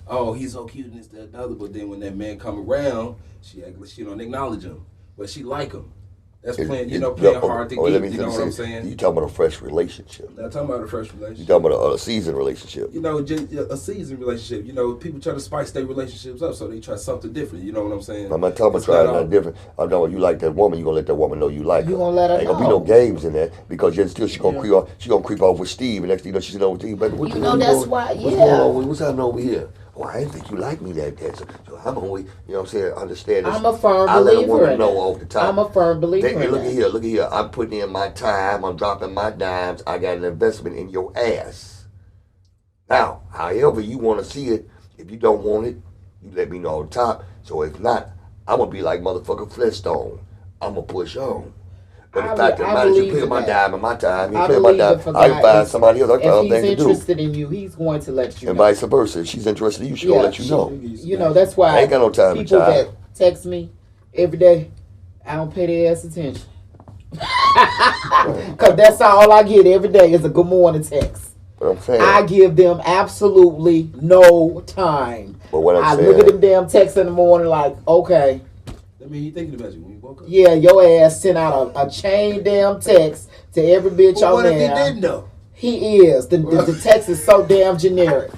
S3: oh, he's so cute and this, that, and the other. But then when that man come around, she act like she don't acknowledge him, but she like him. That's playing, playing hard to get. You know what I'm saying?
S1: You talking about a fresh relationship?
S3: Not talking about a fresh relationship.
S1: You talking about a seasoned relationship?
S3: Just a seasoned relationship. People try to spice their relationships up, so they try something different. You know what I'm saying?
S1: I'm not talking about trying nothing different. I'm talking about you like that woman. You gonna let that woman know you like her.
S2: You gonna let her know?
S1: Ain't gonna be no games in there because yet still she gonna creep off. She gonna creep off with Steve, and next thing you know she's over with Steve. But
S2: that's why.
S1: What's going on? What's happening over here? Oh, I didn't think you liked me that bad. So I'm only, what I'm saying, understand this.
S2: I'm a firm believer.
S1: I let a woman know off the top.
S2: I'm a firm believer.
S1: Look at here. I'm putting in my time. I'm dropping my dimes. I got an investment in your ass. Now, however you want to see it, if you don't want it, you let me know on top. So if not, I'm going to be like motherfucker Flintstone. I'm going to push on. But the fact of the matter is, you play my dime and my time. You play my dime. I can find somebody else. I can find things to do.
S2: If he's interested in you, he's going to let you know.
S1: And vice versa. If she's interested in you, she'll let you know.
S2: That's why
S1: I ain't got no time
S2: people that text me every day, I don't pay their ass attention. Because that's all I get every day is a good morning text.
S1: But I'm saying,
S2: I give them absolutely no time.
S1: But what I'm saying,
S2: look at them damn texts in the morning like, okay.
S3: I mean, he thinking about you when you woke up.
S2: Yeah, your ass sent out a chain damn text to every bitch on there.
S3: What if he didn't know?
S2: He is. The text is so damn generic.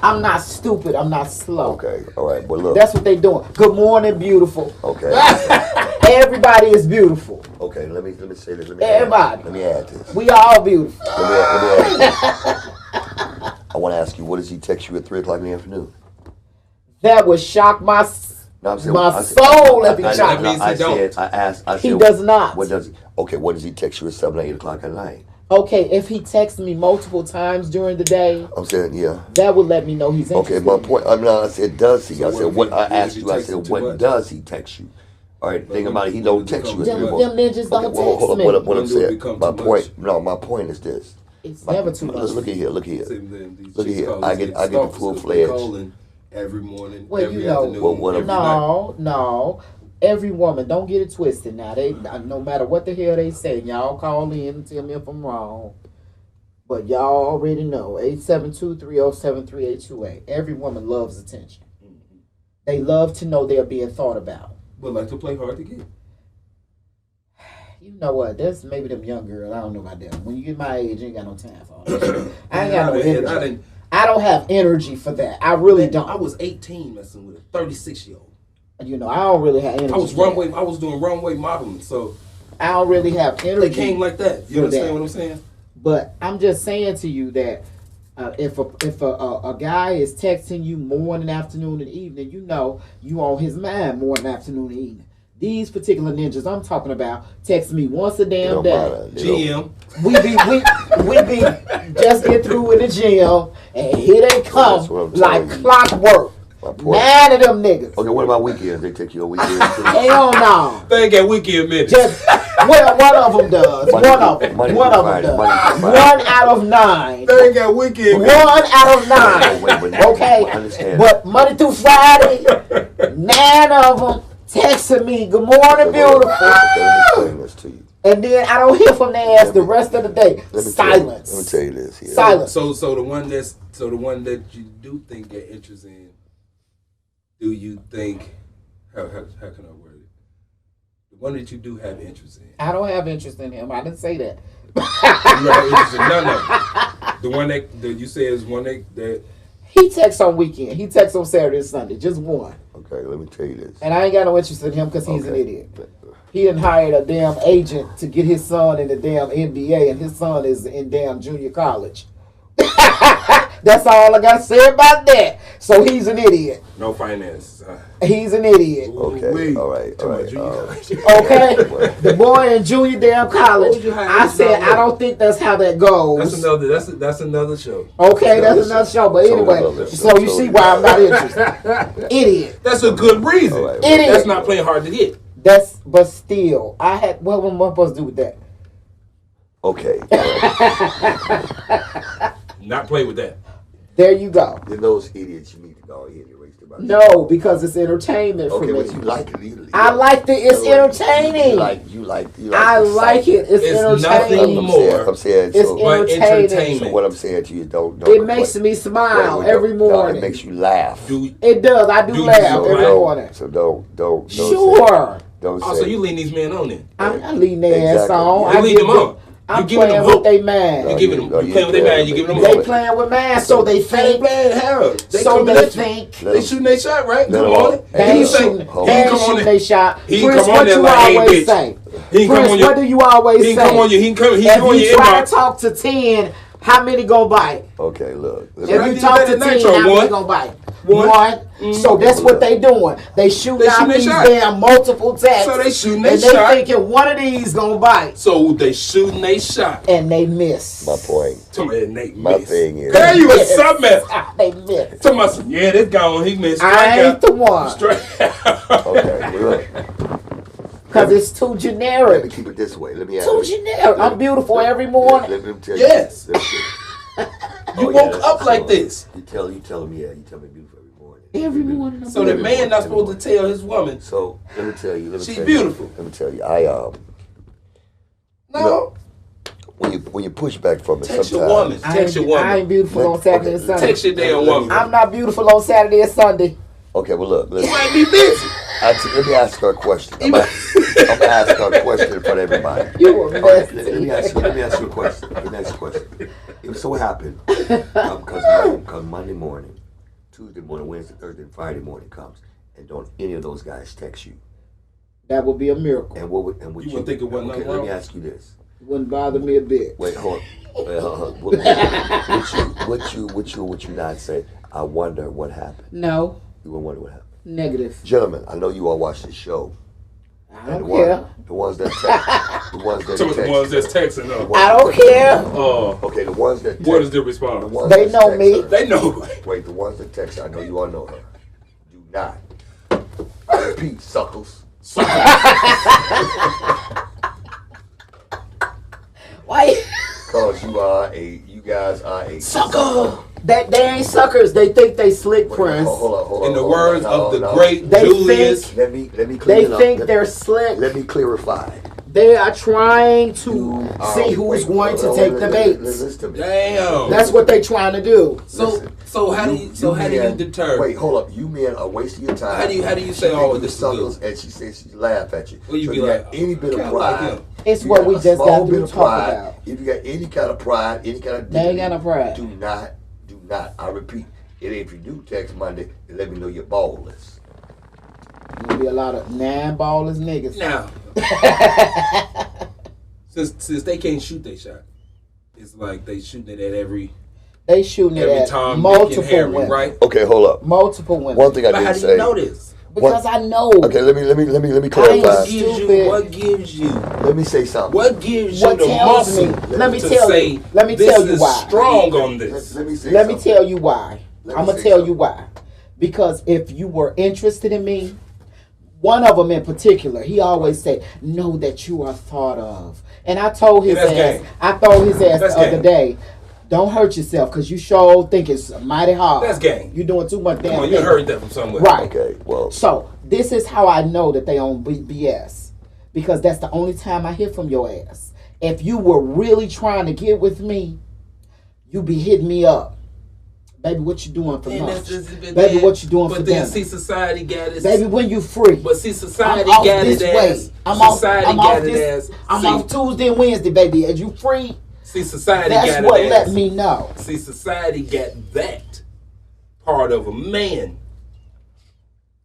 S2: I'm not stupid. I'm not slow.
S1: Okay, all right. But look,
S2: that's what they doing. Good morning, beautiful.
S1: Okay.
S2: Everybody is beautiful.
S1: Okay, let me say this.
S2: Everybody.
S1: Let me add this.
S2: We all beautiful.
S1: Let me add this. I want to ask you, what does he text you at 3 o'clock in the afternoon?
S2: That would shock my soul every time.
S1: I said,
S2: he does not.
S1: What does he? Okay, what does he text you at 7 or 8 o'clock at night?
S2: Okay, if he texts me multiple times during the day,
S1: I'm saying, yeah,
S2: that would let me know he's interested.
S1: Okay, my point. I said, does he? I said, what? I asked you. I said, what does he text you? All right, think about it. He don't text you.
S2: Them ninjas don't text me.
S1: What I'm saying. My point. No, my point is this.
S2: It's never too much.
S1: Look at here. Look at here. I get the full fledged.
S3: Every morning,
S2: well,
S3: every afternoon.
S2: No. Every woman, don't get it twisted now. They no matter what the hell they say, y'all call in and tell me if I'm wrong. But y'all already know 872-307-3828. Every woman loves attention. Mm-hmm. They love to know they're being thought about.
S3: But like to play hard to get.
S2: You know what? That's maybe them young girls. I don't know about them. When you get my age, you ain't got no time for all that shit. I ain't got no energy. I don't have energy for that. I really don't.
S3: I was 18 messing with a 36-year-old.
S2: I don't really have energy.
S3: I was doing runway modeling, so
S2: I don't really have energy.
S3: They came like that. You understand what I'm saying?
S2: But I'm just saying to you that if a guy is texting you morning, afternoon, and evening, you know you on his mind morning, afternoon, and evening. These particular ninjas I'm talking about text me once a damn day.
S3: GM.
S2: We be just get through in the gym, and here they come like clockwork. 9 of them niggas.
S1: Okay, what about weekends? They take you on weekends too?
S2: Hell no.
S3: They ain't got weekend minutes.
S2: One of them does. One of them does. 1 out of 9.
S3: They ain't got weekend minutes.
S2: 1 out of 9. Okay, but Monday through Friday, 9 of them texting me, good morning, beautiful. And then I don't hear from their ass the rest of the day. Silence.
S1: Let me tell you this.
S2: Silence.
S3: So the one that you do think get interest in, do you think? How can I word it? The one that you do have interest in.
S2: I don't have interest in him. I didn't say that.
S3: You have interest in none of them. The one that you say is one that.
S2: He texts on weekend. He texts on Saturday and Sunday. Just one.
S1: Okay, let me tell you this.
S2: And I ain't got no interest in him because he's an
S1: Okay.
S2: idiot. He done hired a damn agent to get his son in the damn NBA, and his son is in damn junior college. That's all I got to say about that. So he's an idiot.
S3: No finance.
S2: He's an idiot.
S1: Okay, all right.
S2: Okay? The boy in junior damn college. I said I don't think that's how that goes.
S3: That's another show.
S2: Okay, that's another show. But anyway, so you see why I'm not interested. Idiot.
S3: That's a good reason.
S1: Right.
S2: Idiot.
S3: That's not playing hard to get.
S2: But still, what am I supposed to do with that?
S1: Okay.
S3: Not play with that.
S2: There you go.
S1: Then those idiots, you need to go ahead and erase them out.
S2: No, because it's entertainment for
S1: Okay,
S2: me.
S1: but you like it.
S2: I like it. It's entertaining.
S1: You like
S2: I like it. It's entertaining.
S3: nothing more.
S1: I'm saying,
S2: It's
S1: so,
S2: entertaining.
S1: so what I'm saying to you, don't
S2: It makes me smile
S1: wait,
S2: every
S1: no,
S2: morning.
S1: it makes you laugh.
S2: It does. I do
S3: Do you
S2: laugh
S3: so
S2: every
S3: laugh?
S2: morning.
S1: So don't
S2: Sure.
S1: don't
S3: Oh,
S1: say.
S3: so you leading these men on then?
S2: I'm not leading their ass
S1: Exactly.
S2: on.
S3: You
S2: I
S3: lead
S2: give
S3: them on.
S2: I'm
S3: You giving
S2: playing
S3: them
S2: with
S3: hope.
S2: they man.
S3: You giving them. You playing with their man. You giving them
S2: They
S3: hope.
S2: playing with man, so they think.
S3: playing hell.
S2: So they think.
S3: They shooting their shot, right?
S1: Let
S3: Come
S1: them
S3: on.
S1: all-
S2: They
S1: Hey,
S2: ain't
S3: He say,
S2: shooting.
S3: he
S1: hold
S2: They
S3: can
S2: ain't
S3: come on
S2: shooting
S3: there.
S2: they shot.
S3: He can
S2: Prince,
S3: come on
S2: what
S3: there
S2: you
S3: like, hey,
S2: always
S3: bitch.
S2: say?
S3: He can come
S2: Prince,
S3: on your.
S2: what do you always
S3: He
S2: say?
S3: can come on your. He can come
S2: If
S3: on
S2: you
S3: your
S2: try
S3: inbox.
S2: to talk to 10, how many gonna bite?
S1: Okay, look.
S2: If
S3: I
S2: you
S3: did
S2: talk
S3: that
S2: to
S3: at
S2: 10,
S3: Nitro.
S2: how many
S3: One.
S2: gonna bite?
S3: One.
S2: One. So that's what they doing. They shooting
S3: They
S2: out
S3: shooting their
S2: these
S3: shot.
S2: damn multiple texts.
S3: So they shooting their
S2: and
S3: shot.
S2: they thinking one of these gonna bite.
S3: So they shooting they shot.
S2: And they miss.
S1: My point.
S3: Somebody Nate
S1: My
S3: missed.
S1: thing is.
S3: There you a
S2: Miss.
S3: submess.
S2: They miss.
S3: Somebody, yeah, this gone. He missed.
S2: I ain't the one.
S3: Straight.
S1: Okay, look.
S2: Because it's too
S1: Let me
S2: generic.
S1: keep it this way. Let me ask
S2: Too
S1: you.
S2: generic. I'm beautiful every morning.
S1: Let me tell you.
S3: Yes.
S1: Let me tell you.
S3: You
S1: Oh, yeah,
S3: woke
S1: that's
S3: up
S1: for
S3: like
S1: sure.
S3: this.
S1: You tell me, yeah, you tell me beautiful every morning.
S2: Every morning.
S3: So the man not supposed to tell his woman.
S1: So let me tell you.
S3: She's beautiful.
S1: Let me tell you. I
S3: No.
S1: when you push back from it,
S3: Text your
S1: sometimes.
S3: woman. Text your woman.
S2: I ain't beautiful on Saturday and Sunday.
S3: Text your damn woman.
S2: I'm not beautiful on Saturday and Sunday.
S1: Okay, well look.
S3: You
S1: Listen.
S3: might be busy.
S1: Let me ask her a question. I'm gonna ask her a question in front of everybody.
S2: You a
S1: All right,
S2: mess.
S1: let me ask you a question. Let me ask you a question. It so happened because Monday morning, Tuesday morning, Wednesday, Thursday, and Friday morning comes, and don't any of those guys text you?
S2: That would be a miracle.
S1: And what would you
S3: wouldn't think it wasn't
S1: Okay,
S3: nothing
S1: let me
S3: wrong?
S1: ask you this.
S2: Wouldn't bother me a bit.
S1: Wait, hold on. What you not say? I wonder what happened.
S2: No.
S1: You would wonder what happened.
S2: Negative.
S1: Gentlemen, I know you all watch this show.
S2: I
S1: And
S2: don't care.
S1: The ones that text. The ones that
S3: Some of the
S1: text.
S3: ones that's texting her.
S2: I don't care.
S3: Oh,
S1: Okay, the ones that text.
S3: what is the
S1: The
S3: response?
S1: ones
S2: They
S1: that
S2: know
S1: text
S2: me.
S1: her.
S3: They know.
S1: Wait, the ones that text her, I know you all know her. Do not. I repeat, suckles.
S2: Why?
S1: Because you guys are a
S2: Sucker. They ain't suckers. They think they slick,
S1: Wait,
S2: Prince.
S1: hold on.
S3: In the words of the
S1: no.
S3: great
S2: They
S3: Julius.
S1: Let me clear
S2: They
S1: it up.
S2: think they're slick.
S1: Let me clarify.
S2: They are trying to see who's going to take the bait.
S1: Listen to me.
S3: Damn.
S2: That's what they trying to do.
S3: So how do you deter?
S1: Wait, hold up. You men are wasting your time.
S3: How do you say,
S1: She
S3: oh,
S1: think
S3: this
S1: you
S3: is good?
S1: suckers, and she says she laugh at you.
S3: Well, you
S1: so
S3: be
S1: you
S3: like,
S1: got any bit
S3: kinda
S1: of
S3: like
S1: pride.
S3: him.
S2: It's
S1: you
S2: what
S1: got
S2: we
S1: a
S2: just
S1: small
S2: got
S1: bit
S2: to
S1: of
S2: talk
S1: pride,
S2: about.
S1: If you got any kind of pride, any kind of
S2: They ain't
S1: dignity,
S2: got no pride.
S1: Do not. I repeat, if you do text Monday, then let me know you're ballless.
S2: Gonna be a lot of ballers niggas.
S3: Now, since they can't shoot their shot, it's like they shooting it at every
S2: They shooting it at
S3: time.
S2: multiple
S3: Harry,
S2: women.
S3: right?
S1: Okay, hold up.
S2: Multiple women.
S1: One thing I
S3: But
S1: didn't
S3: how do
S1: say.
S3: you know this?
S2: Because I know.
S1: Okay, let me
S2: I
S1: clarify.
S2: ain't
S3: What gives you?
S1: Let me say something.
S3: What gives you
S2: What
S3: the
S2: tells me?
S3: muscle
S2: Let me
S3: to
S2: tell
S3: say,
S2: you. Let me
S3: this
S2: tell you
S3: is
S2: why.
S3: strong on this?
S1: Let me say
S2: Let me
S1: something.
S2: tell you why.
S1: Let me
S2: I'm gonna
S1: say
S2: tell you
S1: something.
S2: why. Because if you were interested in me, one of them in particular, he always said, "Know that you are thought of." And I told his
S3: That's
S2: ass,
S3: gang.
S2: I told his ass
S3: That's
S2: the other
S3: gang.
S2: day, don't hurt yourself because you sure think it's mighty hard.
S3: That's gang.
S2: You're doing too much damn.
S3: Come on, you
S2: thinking.
S3: heard that from somewhere.
S2: Right.
S1: Okay, well,
S2: So this is how I know that they on BS, because that's the only time I hear from your ass. If you were really trying to get with me, you be hitting me up. Baby, what you doing for
S3: And
S2: lunch?
S3: but
S2: Baby,
S3: then-
S2: what you doing for
S3: But then,
S2: dinner?
S3: see, society got it.
S2: Baby, when you free?
S3: But see, society
S2: I'm off
S3: got
S2: this
S3: it
S2: way.
S3: as.
S2: I'm
S3: Society
S2: off
S3: got it
S2: this.
S3: as.
S2: I'm
S3: see,
S2: off Tuesday and Wednesday, baby. As you free,
S3: See, society
S2: that's
S3: got
S2: what
S3: it
S2: let
S3: as.
S2: me know.
S3: See, society got that part of a man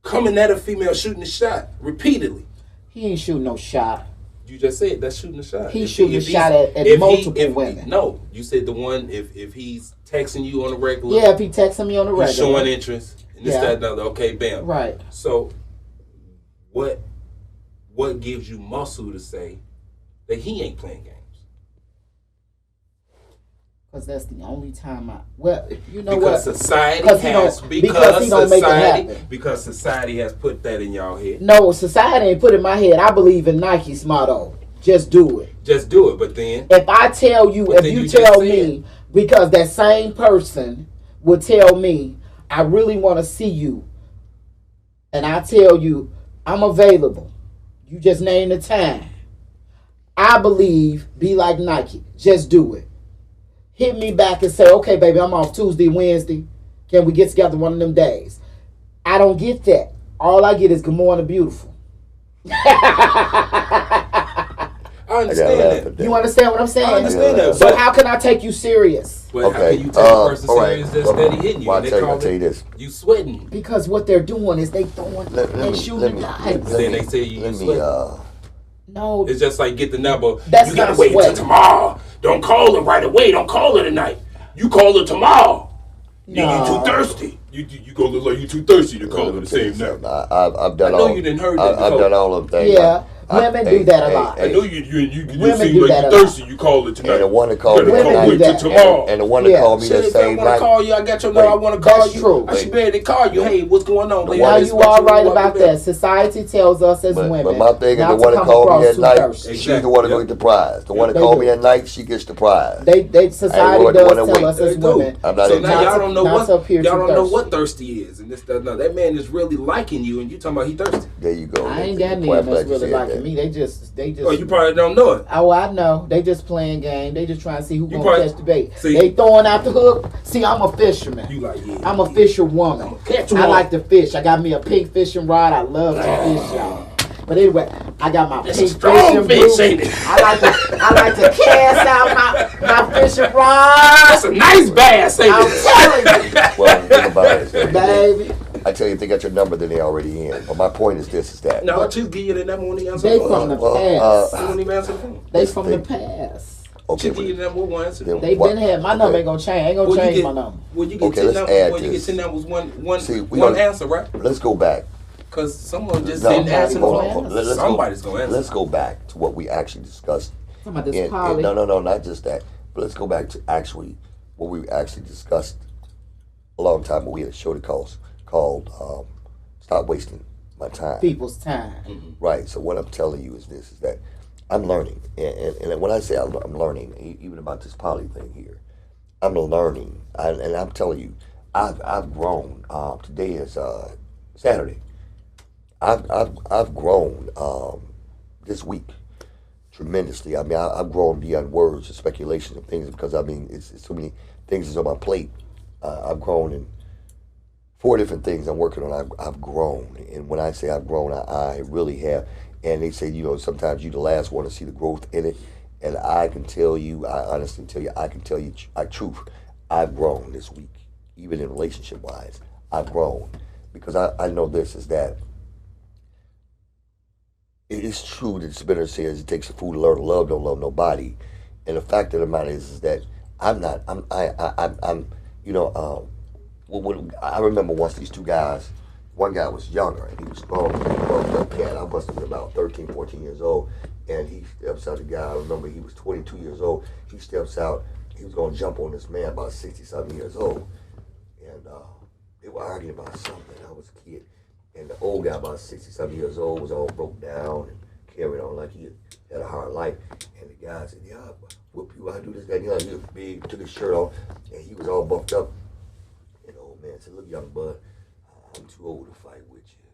S3: coming at a female shooting a shot repeatedly.
S2: He ain't shooting no shot.
S3: You just said that's shooting a shot.
S2: He's
S3: If
S2: shooting a
S3: if
S2: shot
S3: he's-
S2: at
S3: if
S2: multiple women.
S3: No, you said the one if he's texting you on a regular.
S2: Yeah, if he texting me on the regular.
S3: He's showing interest. And this,
S2: Yeah.
S3: that, and the other. Okay, bam.
S2: Right.
S3: So, what gives you muscle to say that he ain't playing games?
S2: Because that's the only time you know
S3: Because
S2: what?
S3: society
S2: Because he
S3: has
S2: don't- because he don't make it happen.
S3: because society has put that in y'all head.
S2: No, society ain't put in my head. I believe in Nike's motto. Just do it.
S3: Just do it, but then
S2: If I tell you,
S3: But
S2: if
S3: then
S2: you
S3: you
S2: tell
S3: just
S2: me, because that same person would tell me, I really want to see you, and I tell you, I'm available. You just name the time. I believe, be like Nike. Just do it. Hit me back and say, okay, baby, I'm off Tuesday, Wednesday. Can we get together one of them days? I don't get that. All I get is good morning, beautiful.
S3: I understand that.
S2: You understand what I'm saying?
S3: I understand that.
S2: So how can I take you serious?
S3: But how
S1: Okay,
S3: can you take a person
S1: all right.
S3: serious that's steady hitting you?
S1: Well,
S3: And
S1: I'll
S3: they
S1: tell
S3: call
S1: you
S3: it
S1: this.
S3: you sweating.
S2: Because what they're doing is they throwing and shooting dice.
S3: Then they say you sweating.
S2: No,
S3: It's just like get the number.
S2: That's
S3: You gotta
S2: not
S3: wait until
S2: sweating.
S3: tomorrow. Don't call her right away. Don't call her tonight. You call her tomorrow. You too thirsty. You go look like you too thirsty to call her the same night.
S1: I've done
S3: I know
S1: all.
S3: you didn't heard that
S1: I've
S3: before.
S1: done all of them things.
S2: yeah, women do that a lot.
S3: I know you
S2: Women
S3: seem
S2: do
S3: like
S2: that
S3: you
S2: a lot.
S3: thirsty. You call it tonight.
S1: And the one that called me
S2: Women
S1: that
S2: do
S3: wait
S2: that.
S3: till tomorrow.
S1: and the one that
S2: Yeah.
S1: called me
S3: Shit,
S1: that
S3: if I
S1: same
S3: want to
S1: night.
S3: call you, I got your number. I want to call
S2: That's
S3: you.
S2: true.
S3: I should be able to call you. Hey, what's going on, lady?
S2: Now
S3: I
S2: you
S3: expect
S2: all
S3: to
S2: right
S3: walk
S2: about
S3: in there.
S2: that. Society tells us as women.
S1: But my thing is
S2: not
S1: the
S2: to
S1: one that
S2: come
S1: called me
S2: across
S1: that
S2: too
S1: night,
S2: thirsty.
S1: she's the one that
S3: Yeah.
S1: go get the prize. The one that
S2: They
S1: called
S2: do.
S1: me that night, she gets the prize.
S2: They society
S1: worried
S2: does
S1: what I
S2: tell
S1: wait.
S2: us as
S3: They do.
S2: women.
S1: I'm not
S3: So
S1: into
S3: now
S1: that.
S3: y'all don't know
S2: Not to
S3: what
S2: appear
S3: y'all
S2: too
S3: don't know
S2: thirsty.
S3: what thirsty is, and this that. No, that man is really liking you, and you talking about he thirsty.
S1: There you go.
S2: I ain't got
S1: Quite
S2: any that's
S1: glad you
S2: really
S1: said
S2: liking
S1: that.
S2: me. They just.
S3: Oh, you probably don't know it.
S2: Oh, I know. They just playing game. They just trying to see who
S3: You
S2: gonna
S3: probably-
S2: catch the bait.
S3: see-
S2: They throwing out the hook. See, I'm a fisherman.
S3: You like yeah.
S2: I'm a fisherwoman.
S3: catch
S2: I
S3: one.
S2: like to fish. I got me a pink fishing rod. I love to fish, y'all. But anyway, I got my
S3: That's
S2: pink
S3: a strong
S2: fishing
S3: fish,
S2: boot.
S3: ain't it?
S2: I like to cast out my fishing rod.
S3: That's a nice bass, ain't
S2: I'm
S3: it?
S2: telling you,
S1: Well, think about it.
S2: baby.
S1: I tell you, if they got your number, then they already in. But my point is this: is that
S3: No, I'll just give you the number when he answer
S2: They
S3: the
S2: from the
S3: phone.
S2: past.
S3: He won't even answer the phone.
S2: They from the
S1: they-
S2: past.
S1: okay,
S3: She'll give you the number one answer.
S1: Then-
S2: They
S1: What?
S2: been had my
S1: Okay.
S2: number ain't gonna change. Ain't gonna
S3: Well, you
S2: change
S3: get-
S2: my number.
S3: Well, you get
S1: Okay,
S3: 10
S1: let's
S3: numbers.
S1: add
S3: Well, you get
S1: this.
S3: 10 numbers, one
S1: See, we
S3: one
S1: don't-
S3: answer, right?
S1: let's go back.
S3: Because someone just
S1: No,
S3: didn't answer the
S2: hold on,
S3: phone.
S2: hold on.
S1: Let's go-
S3: Somebody's gonna answer.
S1: Let's go back to what we actually discussed.
S2: Talking about this
S1: And
S2: poly.
S1: no, not just that. But let's go back to actually what we actually discussed a long time ago. We had a show that called "Stop Wasting My Time."
S2: People's time.
S1: Right. So what I'm telling you is this: is that I'm learning, and when I say I'm learning, even about this poly thing here, I'm learning, and I'm telling you, I've grown. Today is Saturday. I've grown this week tremendously. I mean, I've grown beyond words and speculations and things because I mean, it's so many things is on my plate. I've grown in 4 different things I'm working on. I've grown, and when I say I've grown, I really have. And they say, sometimes you're the last one to see the growth in it. And I can tell you, I honestly tell you, I can tell you truth. I've grown this week, even in relationship wise. I've grown because I know this is that it is true that Spinner says it takes a fool to learn to love, don't love nobody. And the fact of the matter is that I'm not. When I remember once these 2 guys. One guy was younger, and he was strong, young cat. I must have been about 13, 14 years old, and he steps out. The guy, I remember he was 22 years old. He steps out. He was going to jump on this man about 60-something years old, and they were arguing about something. I was a kid, and the old guy, about 60-something years old, was all broke down and carried on like he had a hard life. And the guy said, "Yeah, I'll whoop you. I do this, that, and the other." He was big, took his shirt off, and he was all buffed up. And the old man said, "Look, young bud, I'm too old to fight with you.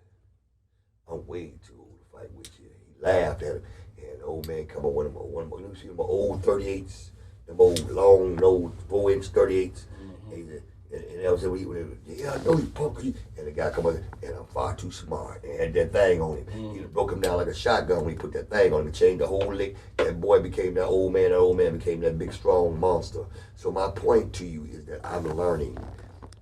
S1: I'm way too old to fight with you." He laughed at him, and the old man come on one more. You see them old 38s, them old long nose 4-inch 38s. And he said, And I was like, yeah, I know you punk. And the guy come up, and I'm far too smart. And had that thing on him. He broke him down like a shotgun when he put that thing on him and changed the whole lick. That boy became that old man. That old man became that big, strong monster. So my point to you is that I'm learning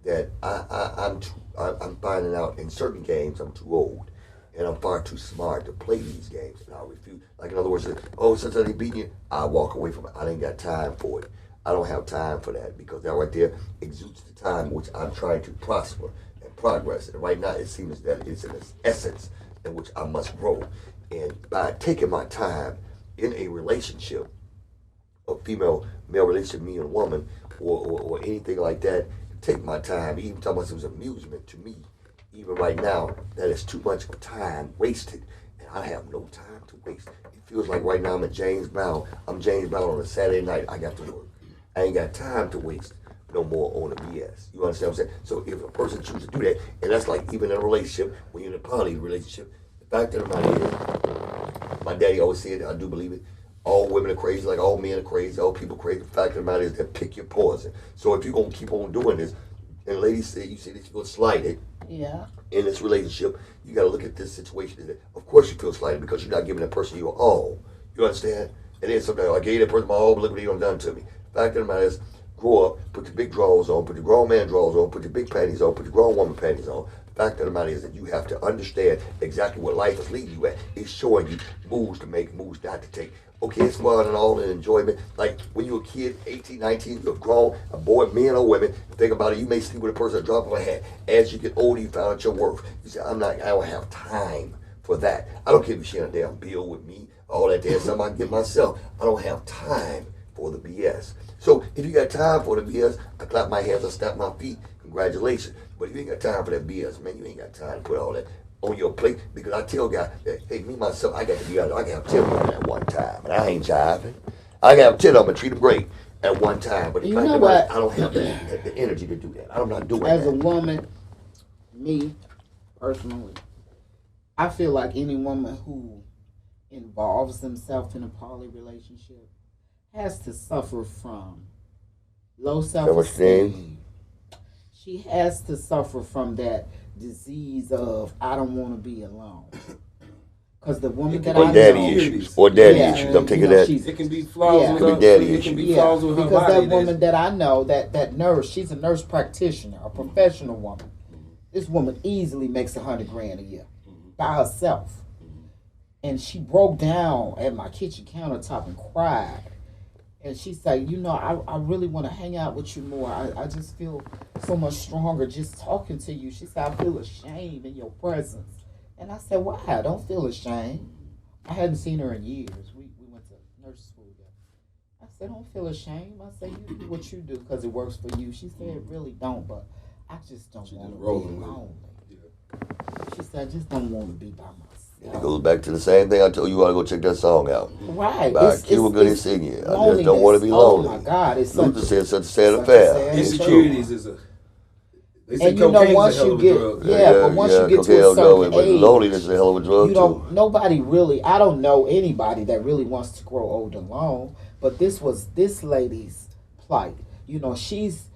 S1: that I'm finding out in certain games I'm too old. And I'm far too smart to play these games. And I refuse. Like, in other words, oh, since they beat you, I walk away from it. I ain't got time for it. I don't have time for that because that right there exudes the time which I'm trying to prosper and progress. And right now it seems that it's an essence in which I must grow. And by taking my time in a relationship, a female, male relationship, me and a woman, or anything like that, take my time, even talking about it was amusement to me. Even right now, that is too much time wasted. And I have no time to waste. It feels like right now I'm at James Brown. I'm James Brown on a Saturday night. I got to work. I ain't got time to waste no more on the BS. You understand what I'm saying? So if a person chooses to do that, and that's like even in a relationship, when you're in a poly relationship, the fact of the matter is, my daddy always said, I do believe it, all women are crazy, like all men are crazy, all people are crazy. The fact of the matter is that pick your poison. So if you're going to keep on doing this, and ladies say, you see that you feel slighted in this relationship, you got to look at this situation. Of course you feel slighted because you're not giving that person your all. You understand? And then sometimes I gave that person my all, but look what they done to me. Fact of the matter is, grow up, put the big drawers on, put the grown man drawers on, put the big panties on, put the grown woman panties on. Fact of the matter is that you have to understand exactly what life is leading you at. It's showing you moves to make, moves not to take. Okay, it's fun and all and enjoyment. Like when you're a kid, 18, 19, you're grown, a boy, men or women, think about it, you may sleep with a person at a drop of a hat. As you get older, you find out your worth. You say, I don't have time for that. I don't care if you share a damn bill with me, all that damn stuff I can get myself. I don't have time for the BS. So if you got time for the BS, I clap my hands, I snap my feet, congratulations. But if you ain't got time for that BS, man, you ain't got time to put all that on your plate. Because I tell guys that, hey, me, myself, I got to be out there. I can have 10 of them at one time. And I ain't jiving. I can have 10 of them and treat them great at one time. But the fact of it, I don't have the energy to do that. I'm not doing that.
S2: As a woman, me, personally, I feel like any woman who involves themselves in a poly relationship has to suffer from low self-esteem. She has to suffer from that disease of I don't want to be alone. Because the woman that I know,
S1: daddy issues. I'm taking that.
S3: It can be flaws with her. It can be flaws with her
S2: because
S3: body.
S2: that woman that I know, that nurse, she's a nurse practitioner, a professional woman. This woman easily makes $100,000 a year by herself. And she broke down at my kitchen countertop and cried. And she said, I really want to hang out with you more. I just feel so much stronger just talking to you. She said, I feel ashamed in your presence. And I said, why? Don't feel ashamed. I hadn't seen her in years. We went to nurse school together. I said, don't feel ashamed. I said, you do what you do because it works for you. She said, it really don't, but I just don't want to be lonely. She said, I just don't want to be by myself.
S1: It goes back to the same thing I told you. You ought to go check that song out.
S2: Right.
S1: By Cuba Gooding singing. I just don't want to be lonely.
S2: Oh my God. It's
S1: Luther said such a sad affair.
S3: Insecurities is a...
S2: And once you get, but once you get to a certain age,
S1: loneliness is a hell of a drug too.
S2: Nobody really, I don't know anybody that really wants to grow old alone, but this was this lady's plight. She's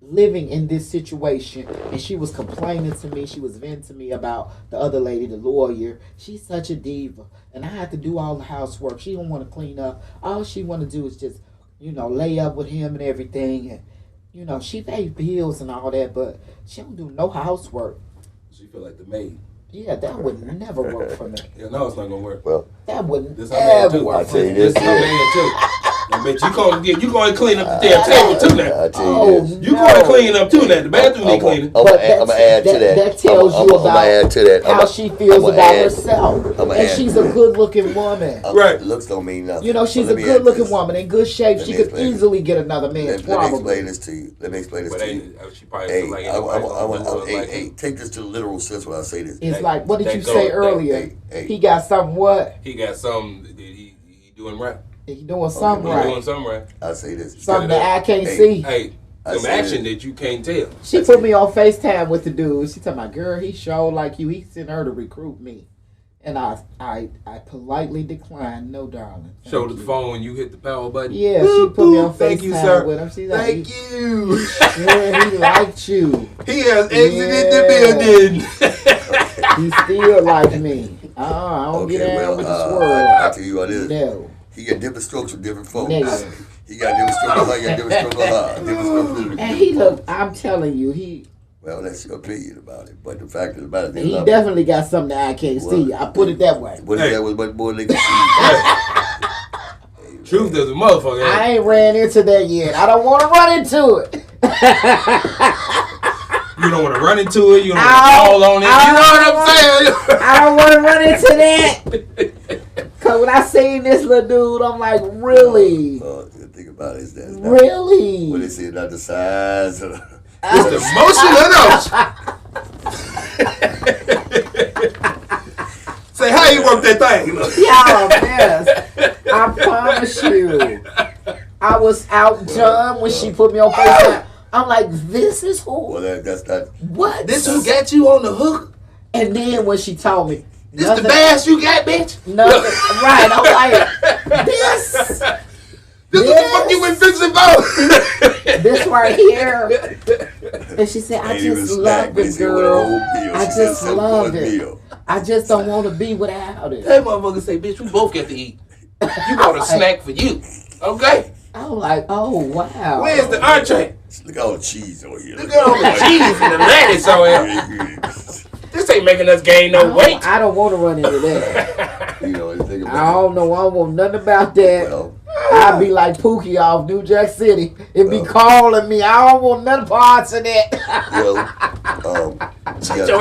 S2: living in this situation, and she was complaining to me, she was venting to me about the other lady, the lawyer. She's such a diva, and I have to do all the housework. She don't want to clean up. All she want to do is just, lay up with him and everything, and she pays bills and all that, but she don't do no housework.
S3: She feel like the maid.
S2: Yeah, that would never work for me.
S3: Yeah, no, it's not gonna work.
S1: Well,
S2: that wouldn't
S3: this
S2: ever work
S1: for me. This
S3: is her man too. I bet you gonna clean up the damn table too now.
S1: I tell you this.
S3: You gonna clean up too now. The bathroom ain't cleaning.
S1: I'm gonna add to that.
S2: That tells you about
S1: how
S2: she feels about herself. And she's a good-looking woman.
S3: Right.
S1: Looks don't mean nothing.
S2: She's a good-looking woman in good shape. She could easily get another man.
S1: Let me explain this to you.
S3: She probably feel like
S1: hey, take this to the literal sense when I say this.
S2: It's like, what did you say earlier? He got something what?
S3: He got something that he doing right.
S2: He doing something right.
S3: He doing something right.
S1: I say this.
S2: Something that I can't see.
S3: Hey, some action that you can't tell.
S2: She put me on FaceTime with the dude. She told my girl, he showed like you. He sent her to recruit me. And I politely declined. No, darling.
S3: Show the phone when you hit the power button.
S2: Yeah, she put me on
S3: Thank you,
S2: FaceTime
S3: sir.
S2: with him. She's like,
S3: Thank you.
S2: yeah, he liked you.
S3: He has exited
S2: Yeah.
S3: the building.
S2: He still like me. I don't get down with this world.
S1: I'll tell you what it is.
S2: No.
S1: He got different strokes with different folks.
S2: Nigga.
S1: He got different strokes on her, he got different strokes on her. Different strokes with
S2: And he look, I'm telling you,
S1: Well, that's your opinion about it. But the fact of the matter is, they
S2: he
S1: love
S2: definitely got something that I can't see. I put it that way.
S1: it. What if that was much more niggas see?
S3: Truth is a motherfucker.
S2: I ain't ran into that yet. I don't want to run into it.
S3: You don't want to run into it. You don't want to fall on it. You know what I'm saying?
S2: I don't want to run into that. Cause when I seen this little dude, I'm like, really,
S1: The thing about it is that
S2: really.
S1: what they say, not the size. Or
S3: It's the motion of those. Say, how you work that thing?
S2: Y'all mess. I promise you. I was outdone when she put me on FaceTime. I'm like, this is who?
S1: well, that's not.
S2: What?
S3: This who got you on the hook?
S2: And then when she told me,
S3: This the bass you got, bitch?
S2: nothing. Right, I'm like, this
S3: This what the fuck you invincible?
S2: this right here. And she said, I
S1: Ain't even
S2: just
S1: snack,
S2: love it,
S1: basically, with a
S2: girl.
S1: whole meal.
S2: I
S1: She
S2: just
S1: said something
S2: love
S1: for a
S2: it.
S1: meal.
S2: I just don't want to be without it.
S3: That motherfucker say, bitch, we both get to eat. You got a snack for you. Okay?
S2: I'm like, oh, wow.
S3: Where's the entree?
S1: Look at all the cheese over here.
S3: Look at all the cheese and the lettuce on here. This ain't making us gain no weight.
S2: I don't want to run into that.
S1: You know, the thing
S2: I
S1: about
S2: don't know. I don't want nothing about that.
S1: well,
S2: I'd be like Pookie off New Jack City. It'd be calling me. I don't want none parts of that.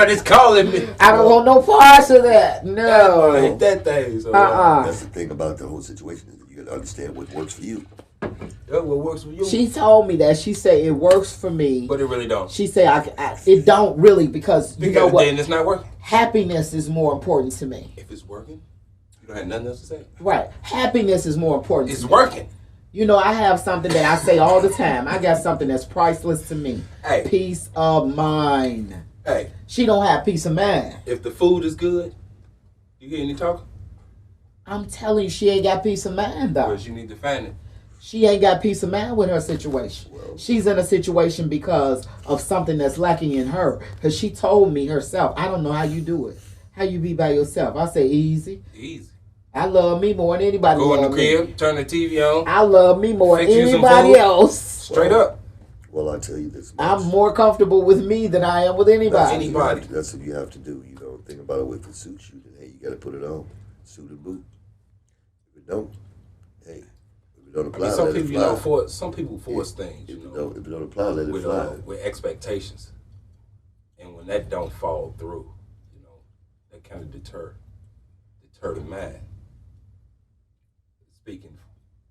S3: It's calling me.
S2: I don't want no parts of that. No.
S3: Hit that thing. So,
S1: that's the thing about the whole situation is that you got to understand what works for you.
S3: That's what works for you.
S2: She told me that. She said it works for me.
S3: But it really don't.
S2: She said it don't really because you know what?
S3: Then it's not working.
S2: Happiness is more important to me.
S3: If it's working, you don't have nothing else to say.
S2: Right. Happiness is more important.
S3: It's
S2: to me.
S3: working.
S2: You know, I have something that I say all the time. I got something that's priceless to me.
S3: Hey.
S2: Peace of mind.
S3: Hey,
S2: She don't have peace of mind.
S3: if the food is good, you hear any talking?
S2: I'm telling you, she ain't got peace of mind though.
S3: Because you need to find it.
S2: She ain't got peace of mind with her situation.
S1: Well,
S2: She's in a situation because of something that's lacking in her. Because she told me herself, I don't know how you do it. How you be by yourself? I say easy.
S3: Easy.
S2: I love me more than anybody.
S3: Go in the
S2: love me.
S3: crib, turn the TV on,
S2: I love me more than
S3: Fix you some
S2: anybody
S3: food.
S2: else.
S3: straight up.
S1: well, I'll tell you this much.
S2: I'm more comfortable with me than I am with anybody.
S3: Anybody.
S1: That's what you have to do. You know, think about it. If it suits you, then hey, you got to put it on. Suit and boot. If it don't, hey, if it don't
S3: I
S1: apply,
S3: mean, some
S1: let
S3: people,
S1: it
S3: you
S1: fly.
S3: know, some people force things,
S1: If
S3: you
S1: it
S3: know,
S1: don't, if it don't apply, let it
S3: with
S1: fly.
S3: with expectations, and when that don't fall through, you know, that kind of deter the mind. Speaking,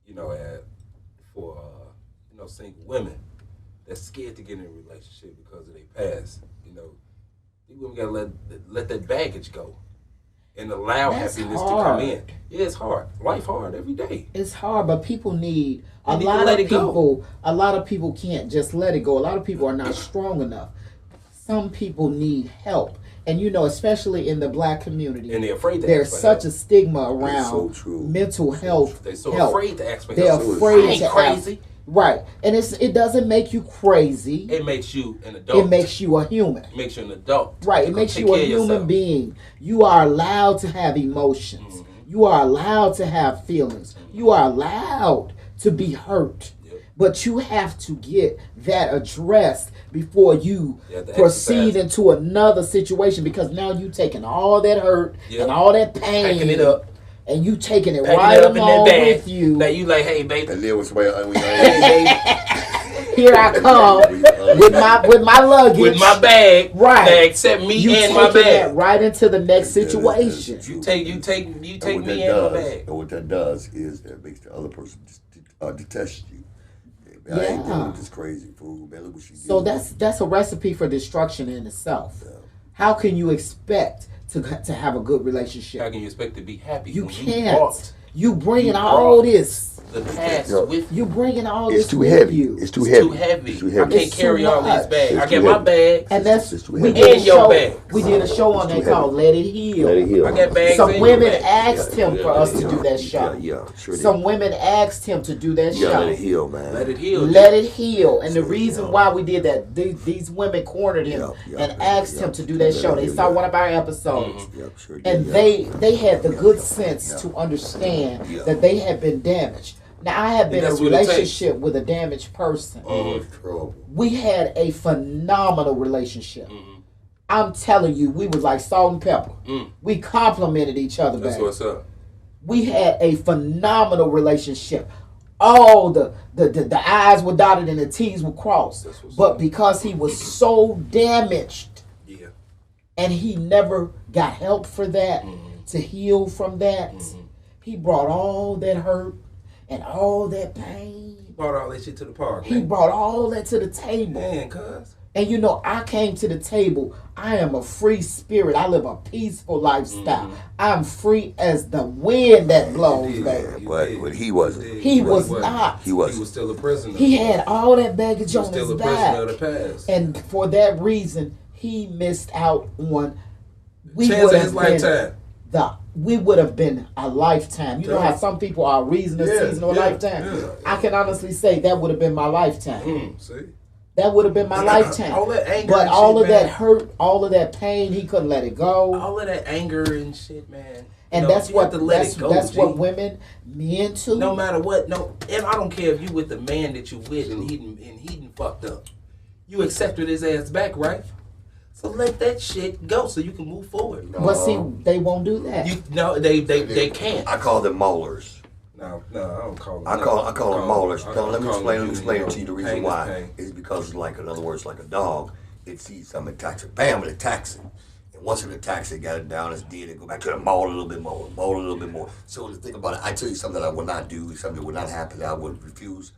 S3: you know, for you know, single women that's scared to get in a relationship because of their past, you know, these women gotta let that baggage go and allow
S2: That's
S3: happiness
S2: hard.
S3: to come in. Yeah, it's hard. Life hard every day.
S2: It's hard, but people need a
S3: You need to
S2: lot
S3: let
S2: of
S3: it go.
S2: people. A lot of people can't just let it go. A lot of people are not strong enough. Some people need help, and you know, especially in the black community,
S3: And they're afraid to
S2: there's
S3: ask for
S2: such
S3: help.
S2: a stigma around
S1: so true.
S2: mental health.
S3: They're so
S2: help.
S3: afraid to ask for
S2: They're
S3: help.
S2: afraid
S3: I ain't
S2: to
S3: crazy.
S2: ask. Right, and it doesn't make you crazy.
S3: It makes you an adult.
S2: It makes you a human.
S3: It makes you an adult.
S2: Right,
S3: You
S2: it
S3: can
S2: makes
S3: take
S2: you a
S3: care of
S2: human
S3: yourself.
S2: being. You are allowed to have emotions.
S3: Mhm.
S2: You are allowed to have feelings. You are allowed to be hurt.
S3: Yep.
S2: But you have to get that addressed before you
S3: You have to
S2: proceed
S3: exercise
S2: into another situation, because now you taking all that hurt
S3: Yep.
S2: and all that pain,
S3: Packing it up.
S2: and you taking it
S3: Packing
S2: right
S3: it up in that
S2: along
S3: bag.
S2: with you.
S3: Now you like, hey, baby.
S1: And then when somebody,
S3: Hey, baby.
S2: Here I come with my luggage,
S3: With my bag.
S2: Right.
S3: Now accept me
S2: you
S3: and my
S2: taking that
S3: bag.
S2: right into the next
S1: That's
S2: situation.
S3: You take
S1: and
S3: me
S1: what
S3: and
S1: that
S3: my
S1: does,
S3: bag.
S1: and what that does is that makes the other person detest you. Hey, man, I ain't
S2: Yeah.
S1: dealing with this crazy fool, man. Look what she did.
S2: So that's a recipe for destruction in itself.
S1: Yeah.
S2: How can you expect to have a good relationship?
S3: How can you expect to be happy
S2: You
S3: when
S2: can't.
S3: brought
S2: You bringing
S3: You
S2: all
S3: brought
S2: this.
S4: the past
S1: No.
S4: with
S2: You bringing all
S1: It's
S2: this
S1: too
S2: with
S1: heavy.
S2: you.
S1: It's too
S4: It's
S1: heavy.
S4: too heavy.
S1: It's too
S4: I
S1: heavy.
S4: can't
S2: It's
S4: carry
S2: too
S4: all these
S2: much.
S4: bags.
S1: It's
S4: I
S1: too
S4: get my
S1: heavy.
S4: bags.
S2: And that's
S1: It's too
S2: we
S1: heavy.
S2: did a
S4: And your
S2: show.
S4: bags.
S2: We did a show on
S1: It's
S2: there
S1: too
S2: called "Let It Heal."
S1: Let it heal.
S4: I got bags.
S2: Some
S4: and
S2: women
S4: your bags.
S2: asked him for us to do that show.
S1: Yeah, sure did.
S2: Some women asked him to do that
S1: You gotta let it
S2: show.
S1: heal, man.
S4: Let it heal.
S2: Let it heal. And the
S1: Sure,
S2: reason
S1: yeah.
S2: why we did that, these women cornered him and asked him to do that show. They saw one of our episodes.
S1: Yep, sure did.
S2: And they had the good sense to understand that they had been damaged. Now, I have been in a
S4: that's what it takes.
S2: relationship with a damaged person.
S1: Oh, it's trouble.
S2: We had a phenomenal relationship. I'm telling you, we was like salt and pepper. We complimented each other,
S3: That's
S2: baby.
S3: what's up.
S2: We had a phenomenal relationship. All the I's were dotted and the T's were crossed.
S3: That's what's
S2: But
S3: up.
S2: because he was so damaged
S3: Yeah.
S2: and he never got help for that, to heal from that, he brought all that hurt and all that pain.
S3: Brought all that shit to the park.
S2: He
S3: Man,
S2: brought all that to the table.
S3: man cuz.
S2: And you know, I came to the table. I am a free spirit. I live a peaceful lifestyle. I'm free as the wind that blows,
S3: You
S2: baby.
S3: did, you
S1: But
S3: did,
S1: he
S3: you
S1: wasn't.
S3: did.
S2: He was
S3: wasn't.
S2: not.
S1: He was.
S3: He was still a prisoner.
S2: He had all that baggage
S3: He was
S2: on
S3: still
S2: his
S3: a prisoner of the
S2: back.
S3: past.
S2: And for that reason, he missed out on
S3: Chance of his lifetime.
S2: We would have been a lifetime. You know how
S3: Yeah.
S2: some people are a reason, a
S3: Yeah,
S2: season, or a
S3: yeah,
S2: lifetime?
S3: yeah.
S2: I can honestly say that would have been my lifetime.
S3: See?
S2: That would have been my lifetime.
S4: All that anger
S2: But
S4: and
S2: all
S4: shit,
S2: of that
S4: man.
S2: hurt, all of that pain, he couldn't let it go.
S4: All of that anger and shit, man.
S2: And
S4: You know,
S2: that's
S4: you
S2: what
S4: have to let
S2: that's,
S4: it go,
S2: that's
S4: G.
S2: what women, men too.
S4: No matter what, no, and I don't care if you with the man that you with and he done fucked up. You accepted his ass back, right? So let that shit go so you can move forward.
S2: But see, they won't do that.
S4: You no, they can't.
S1: I call them maulers.
S3: No, I don't call them.
S1: I call them maulers.
S3: I
S1: No, let me
S3: call
S1: explain it to you. The
S3: pain
S1: reason
S3: is
S1: why
S3: pain.
S1: is because, like, in other words, like a dog, it sees something, attacks it, bam, it attacks it. And once it attacks it, got it down, it's dead, it go back to the maul a little bit more, maul a little bit more. So the thing about it, I tell you something that I will not do, something that will not happen, that I would refuse.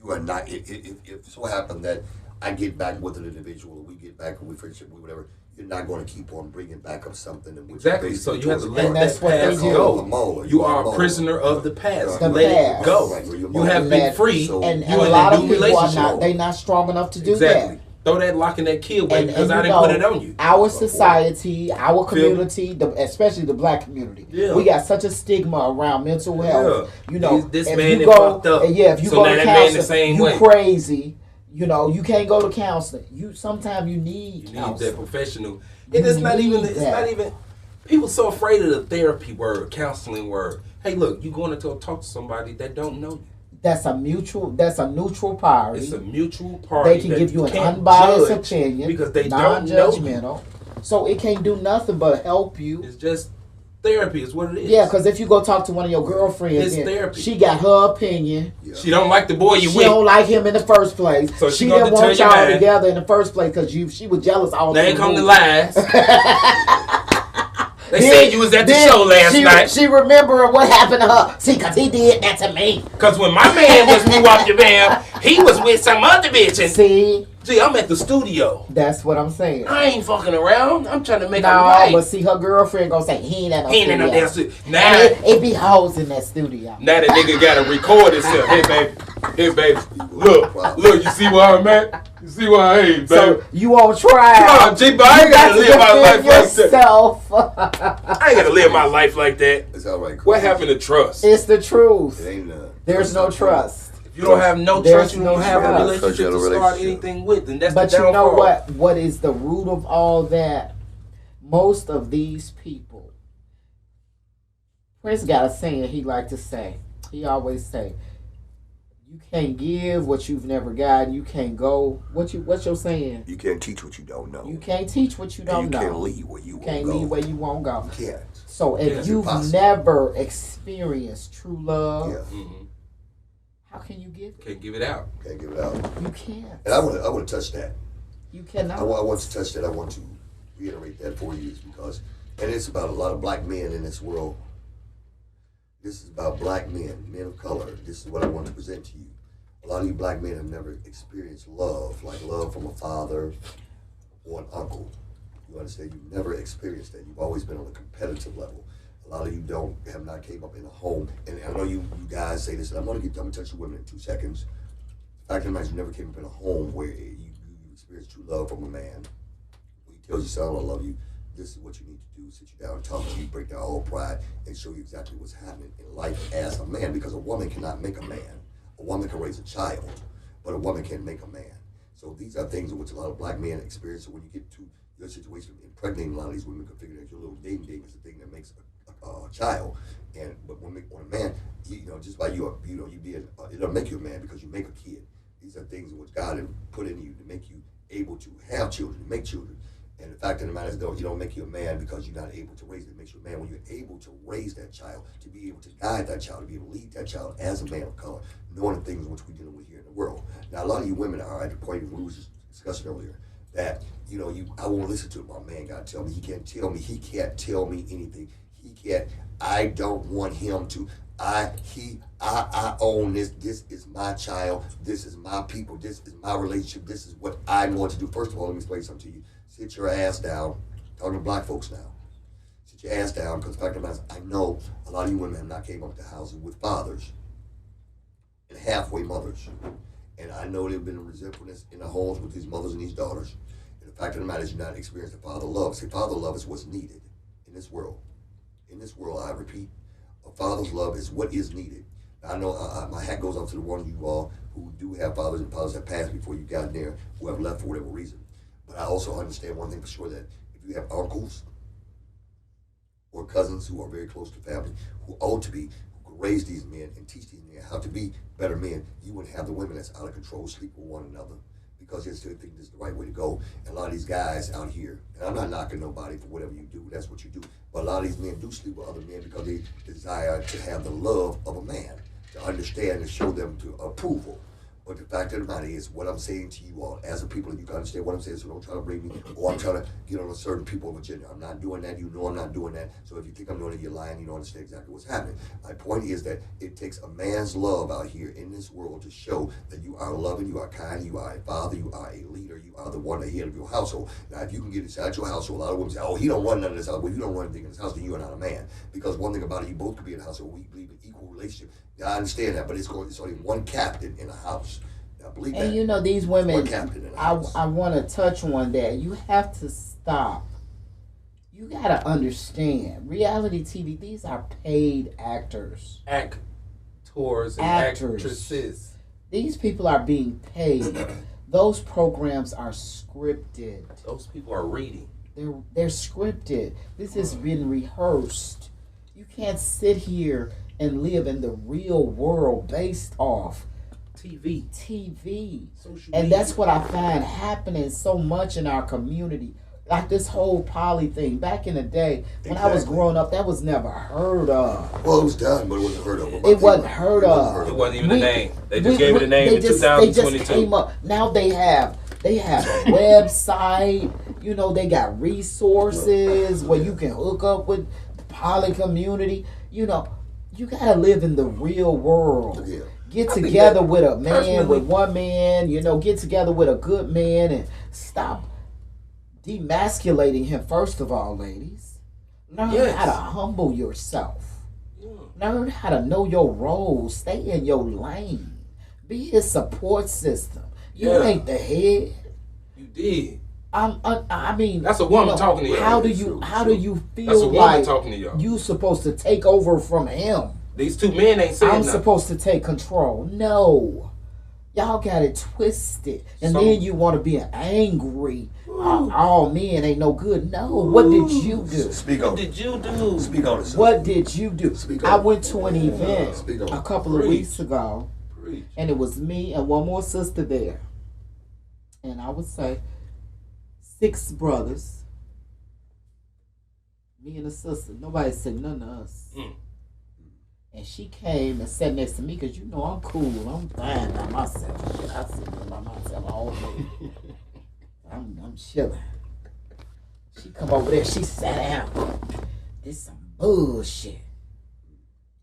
S1: You are not, if so happened that I get back with an individual, we get back, or we friendship, or whatever, you're not going to keep on bringing back up something. In which
S3: Exactly. So you have to let
S2: And
S3: that
S2: that's what they
S3: past
S2: do.
S3: go. You are a prisoner of the past.
S2: The
S3: Let
S2: past.
S3: it go.
S1: Right,
S3: You have been
S2: Let-
S3: free.
S1: So-
S2: and
S3: you
S2: a
S3: in
S2: lot
S3: a
S2: of
S3: new
S2: people are
S3: relationship.
S2: not. They not strong enough to do
S3: Exactly.
S2: that.
S3: Throw that lock and that key away
S2: And
S3: because
S2: you
S3: I didn't
S2: know,
S3: put it on you.
S2: Our society, our community, especially the black community,
S3: Yeah.
S2: we got such a stigma around mental health.
S3: Yeah.
S2: You know,
S3: This
S2: if
S3: man
S2: you
S3: that
S2: go,
S3: fucked up.
S2: yeah, if you
S3: So
S2: go
S3: now
S2: to
S3: that man the
S2: counseling,
S3: same
S2: you
S3: way.
S2: crazy. You know, you can't go to counseling. Sometimes you need
S3: You need
S2: counseling.
S3: that professional. And it's not even. It's not even. People so afraid of the therapy word, counseling word. Hey, look, you going to talk to somebody that don't know you.
S2: That's a neutral party.
S3: It's a mutual party.
S2: They can
S3: that
S2: give you an
S3: can't
S2: unbiased
S3: judge
S2: opinion
S3: because they don't know you.
S2: non-judgmental. So it can't do nothing but help you.
S3: It's just therapy. Is what it is.
S2: Yeah, because if you go talk to one of your girlfriends,
S3: It's
S2: then
S3: therapy.
S2: she got her opinion.
S3: She don't like the boy you
S2: She
S3: with.
S2: don't like him in the first place.
S3: So
S2: she
S3: she gonna
S2: didn't want
S3: deter your
S2: y'all
S3: man.
S2: together in the first place because she was jealous all
S3: They
S2: the
S3: ain't come to
S2: time.
S3: lies. They said you was at the
S2: Then
S3: show last night.
S2: She remembered what happened to her. See, because he did that to me.
S3: Cause when my man was woo up your bam, he was with some other bitch. And
S2: See,
S3: gee, I'm at the studio.
S2: that's what I'm saying.
S3: I ain't fucking around. I'm trying to make a
S2: No,
S3: life.
S2: but see, her girlfriend gonna say he ain't at no
S3: He ain't in no
S2: studio.
S3: damn studio.
S2: And
S3: Now,
S2: it be hoes in that studio.
S3: now that nigga gotta record himself. Hey, baby. Hey, baby. Look, you see where I'm at? You see where I ain't, baby?
S2: So you on trial?
S3: Come on, G, but I ain't gotta live my life like that.
S2: yourself.
S3: I ain't gotta live my life like that.
S1: It's all right.
S3: What happened to trust?
S2: It's the truth.
S1: It ain't
S2: There's no trust.
S3: If you don't have no
S2: There's
S3: trust, you
S2: no
S3: don't have a
S2: trust.
S3: relationship to start anything with, and that's
S2: But
S3: the
S2: you know
S3: downfall.
S2: what? What is the root of all that? Most of these people. Prince got a saying he like to say. He always say, "You can't give what you've never got. You can't go." What's your saying?
S1: You can't teach what you don't know.
S2: You can't teach what you don't
S1: you
S2: know.
S1: can't lead where you
S2: Can't
S1: won't
S2: lead
S1: go.
S2: where you won't go.
S1: You can't.
S2: So if
S1: it's
S2: you've
S1: impossible.
S2: never experienced true love,
S1: Yeah.
S2: how can you give it?
S3: Can't give it out.
S1: Can't give it out.
S2: You can't.
S1: And I want to touch that.
S2: You cannot.
S1: I want to touch that. I want to reiterate that for you because, and it's about a lot of black men in this world. This is about black men of color. This is what I want to present to you. A lot of you black men have never experienced love, like love from a father or an uncle. You understand? You've never experienced that. You've always been on a competitive level. A lot of you have not came up in a home, and I know you guys say this, and I'm gonna touch the women in 2 seconds. The fact of the matter is, you never came up in a home where you experienced true love from a man. When he tells you, son, I love you, this is what you need to do, sit you down and talk to you, break down all pride, and show you exactly what's happening in life as a man, because a woman cannot make a man. A woman can raise a child, but a woman can't make a man. So these are things in which a lot of black men experience. So when you get to your situation of impregnating a lot of these women, can figure that your little ding is the thing that makes a child. But when a man, just by you being, it'll make you a man because you make a kid. These are things in which God has put in you to make you able to have children, to make children. And the fact of the matter is, though, you don't make you a man because you're not able to raise it. It makes you a man when you're able to raise that child, to be able to guide that child, to be able to lead that child as a man of color, knowing the things in which we're dealing with here in the world. Now, a lot of you women are at the point we were just discussing earlier that, I won't listen to what my man got to tell me. He can't tell me anything. He can't. I don't want him to. I own this. This is my child. This is my people. This is my relationship. This is what I want to do. First of all, let me explain something to you. Sit your ass down. Talking to black folks now. Sit your ass down, because the fact of the matter is, I know a lot of you women have not came up to houses with fathers and halfway mothers. And I know there have been resentfulness in the homes with these mothers and these daughters. And the fact of the matter is, you're not experiencing father love. See, father love is what's needed in this world. In this world, I repeat, a father's love is what is needed. I know my hat goes off to the one of you all who do have fathers, and fathers have passed before you got there, who have left for whatever reason. But I also understand one thing for sure, that if you have uncles or cousins who are very close to family, who ought to be, who could raise these men and teach these men how to be better men, you wouldn't have the women that's out of control sleep with one another, because they still think this is the right way to go. And a lot of these guys out here, and I'm not knocking nobody for whatever you do, that's what you do, but a lot of these men do sleep with other men because they desire to have the love of a man, to understand and show them to approval. But the fact of the matter is, what I'm saying to you all, as a people, and you can understand what I'm saying, so don't try to bring me, or I'm trying to get on a certain people of agenda. I'm not doing that. You know I'm not doing that. So if you think I'm doing it, you're lying. You don't understand exactly what's happening. My point is that it takes a man's love out here in this world to show that you are loving, you are kind, you are a father, you are a leader, you are the one that head of your household. Now, if you can get inside your household, a lot of women say, oh, he don't run none of this house. Well, you don't run anything in this house, then you are not a man. Because one thing about it, you both could be in a household. We believe in equal relationship. Now, I understand that, but it's only one captain in a house.
S2: And these women, I want to touch on that. You have to stop. You got to understand, reality TV, these are paid actors.
S4: Actors and actresses.
S2: These people are being paid. Those programs are scripted.
S4: Those people are reading.
S2: They're scripted. This has been rehearsed. You can't sit here and live in the real world based off TV. And that's what I find happening so much in our community. Like this whole poly thing. Back in the day, when I was growing up, that was never heard of.
S1: Well, it was done, but it wasn't heard of.
S2: It wasn't heard of.
S4: It wasn't even a name. They just gave it a name in 2022.
S2: They just came up. Now they have a website. They got resources where you can hook up with the poly community. You gotta live in the real world.
S1: Yeah.
S2: Get together with a man, with one man, get together with a good man, and stop demasculating him, first of all, ladies. Learn how to humble yourself. Learn how to know your role. Stay in your lane. Be his support system. You ain't the head.
S4: You did.
S2: I mean,
S4: that's a woman talking to you.
S2: How do you feel like
S4: talking to y'all?
S2: You supposed to take over from him?
S4: These two men ain't saying nothing.
S2: I'm supposed to take control. No. Y'all got it twisted. And then you want to be angry. All men ain't no good. No. What did you do?
S4: What did you do?
S1: Speak on it.
S2: What did you do? I went to an event a couple of weeks ago. And it was me and one more sister there. And I would say 6 brothers. Me and a sister. Nobody said nothing to us. And she came and sat next to me because I'm cool. I'm fine by myself. Shit, I sit there by myself all day. I'm chilling. She come over there. She sat down. This some bullshit.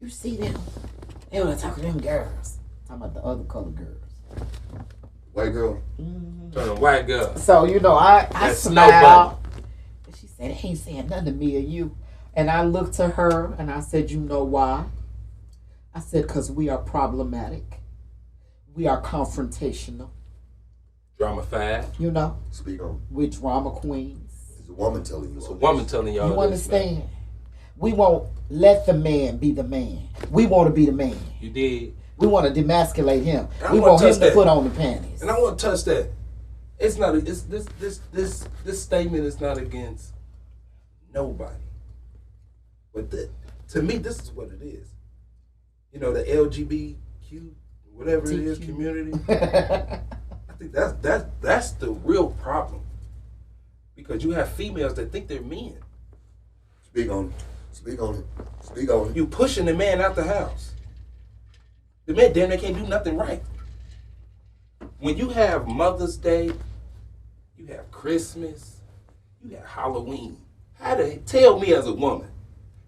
S2: You see them? They were talking to them girls. Talking about the other colored girls.
S1: White girl?
S2: Mm-hmm.
S4: Turn a white girl.
S2: So, I smiled. And she said, they ain't saying nothing to me or you. And I looked to her and I said, you know why? I said, because we are problematic. We are confrontational.
S4: Drama 5.
S2: You know?
S1: Speak on.
S2: We're drama queens.
S1: It's a woman telling you.
S4: It's a woman telling y'all
S2: You
S4: this,
S2: understand?
S4: man.
S2: We won't let the man be the man. We want to be the man.
S4: You did.
S2: We want to demasculate him.
S4: I
S2: We
S4: wanna
S2: want him
S4: touch
S2: to
S4: that.
S2: put on the panties.
S4: And I want to touch that. It's not. It's this statement is not against nobody. But to me, this is what it is. You know, the LGBTQ, whatever it is,
S2: TQ.
S4: community. I think that's the real problem. Because you have females that think they're men.
S1: Speak on it. Speak on it. Speak on it.
S4: You pushing the man out the house. The man damn near can't do nothing right. When you have Mother's Day, you have Christmas, you have Halloween. Tell me as a woman,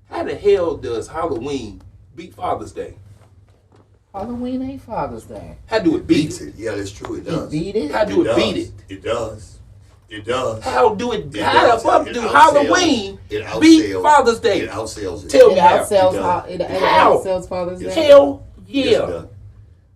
S4: how the hell does Halloween beat Father's Day?
S2: Halloween ain't Father's Day.
S4: How do it beat
S1: Beats
S4: it?
S1: it. Yeah, that's true. It does.
S2: Beat it?
S4: How do it
S1: does.
S4: beat it?
S1: It does. It does.
S4: How do it?
S1: It
S4: How
S1: does.
S4: the fuck
S1: It
S4: do
S1: outsells-
S4: Halloween
S1: it
S4: beat
S1: outsells-
S4: Father's Day?
S1: It outsells it.
S4: Tell
S2: It
S4: me how.
S2: outsells,
S1: It
S2: it
S4: How?
S2: outsells Father's Day.
S4: Hell
S1: Yes, it
S4: yeah.
S1: does.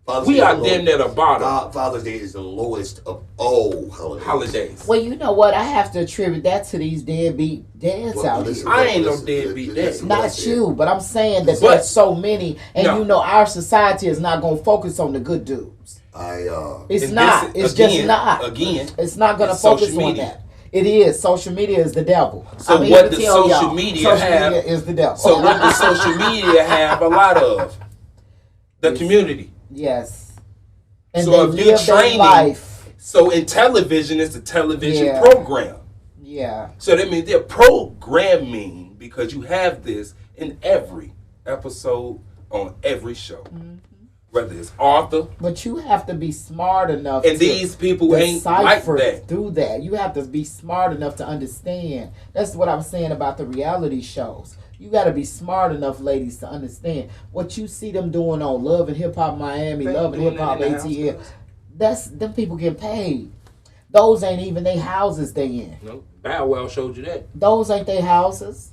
S1: Father's
S4: We
S1: Day
S4: are
S1: is the
S4: damn near the bottom.
S1: Father's Day is the lowest of all holidays.
S2: Well, you know what? I have to attribute that to these deadbeat dads
S1: Well,
S2: out
S1: listen,
S2: here.
S4: I ain't no
S1: listen,
S4: deadbeat
S1: listen
S4: dad.
S1: what I
S2: Not
S1: said.
S2: you, but I'm saying that
S4: But-
S2: there's so many, and
S4: No.
S2: you know our society is not going to focus on the good dudes.
S1: It's
S2: It's not. It's just not.
S4: Again,
S2: It's not going to
S4: it's
S2: focus
S4: social
S2: on
S4: media.
S2: that. It is. Social media is the devil.
S4: So
S2: I'm here
S4: what
S2: to
S4: does
S2: tell
S4: social
S2: y'all,
S4: media
S2: social
S4: have?
S2: media is the devil.
S4: So what does social media have a lot of? The community.
S2: Yes. And
S4: So
S2: they
S4: if you're
S2: live their
S4: training-
S2: life.
S4: So in television, it's a television
S2: Yeah.
S4: program.
S2: Yeah.
S4: So that means they're programming because you have this in every episode on every show. Whether it's Arthur,
S2: But you have to be smart enough
S4: and
S2: to
S4: these people ain't like
S2: decipher
S4: that.
S2: through that. You have to be smart enough to understand. That's what I was saying about the reality shows. You got to be smart enough, ladies, to understand what you see them doing on Love and Hip Hop Miami,
S4: They
S2: Love and
S4: doing
S2: Hip Hop
S4: that in the
S2: ATL.
S4: house,
S2: That's them people get paid. Those ain't even their houses they in.
S4: No, Bow Wow showed you that.
S2: Those ain't their houses.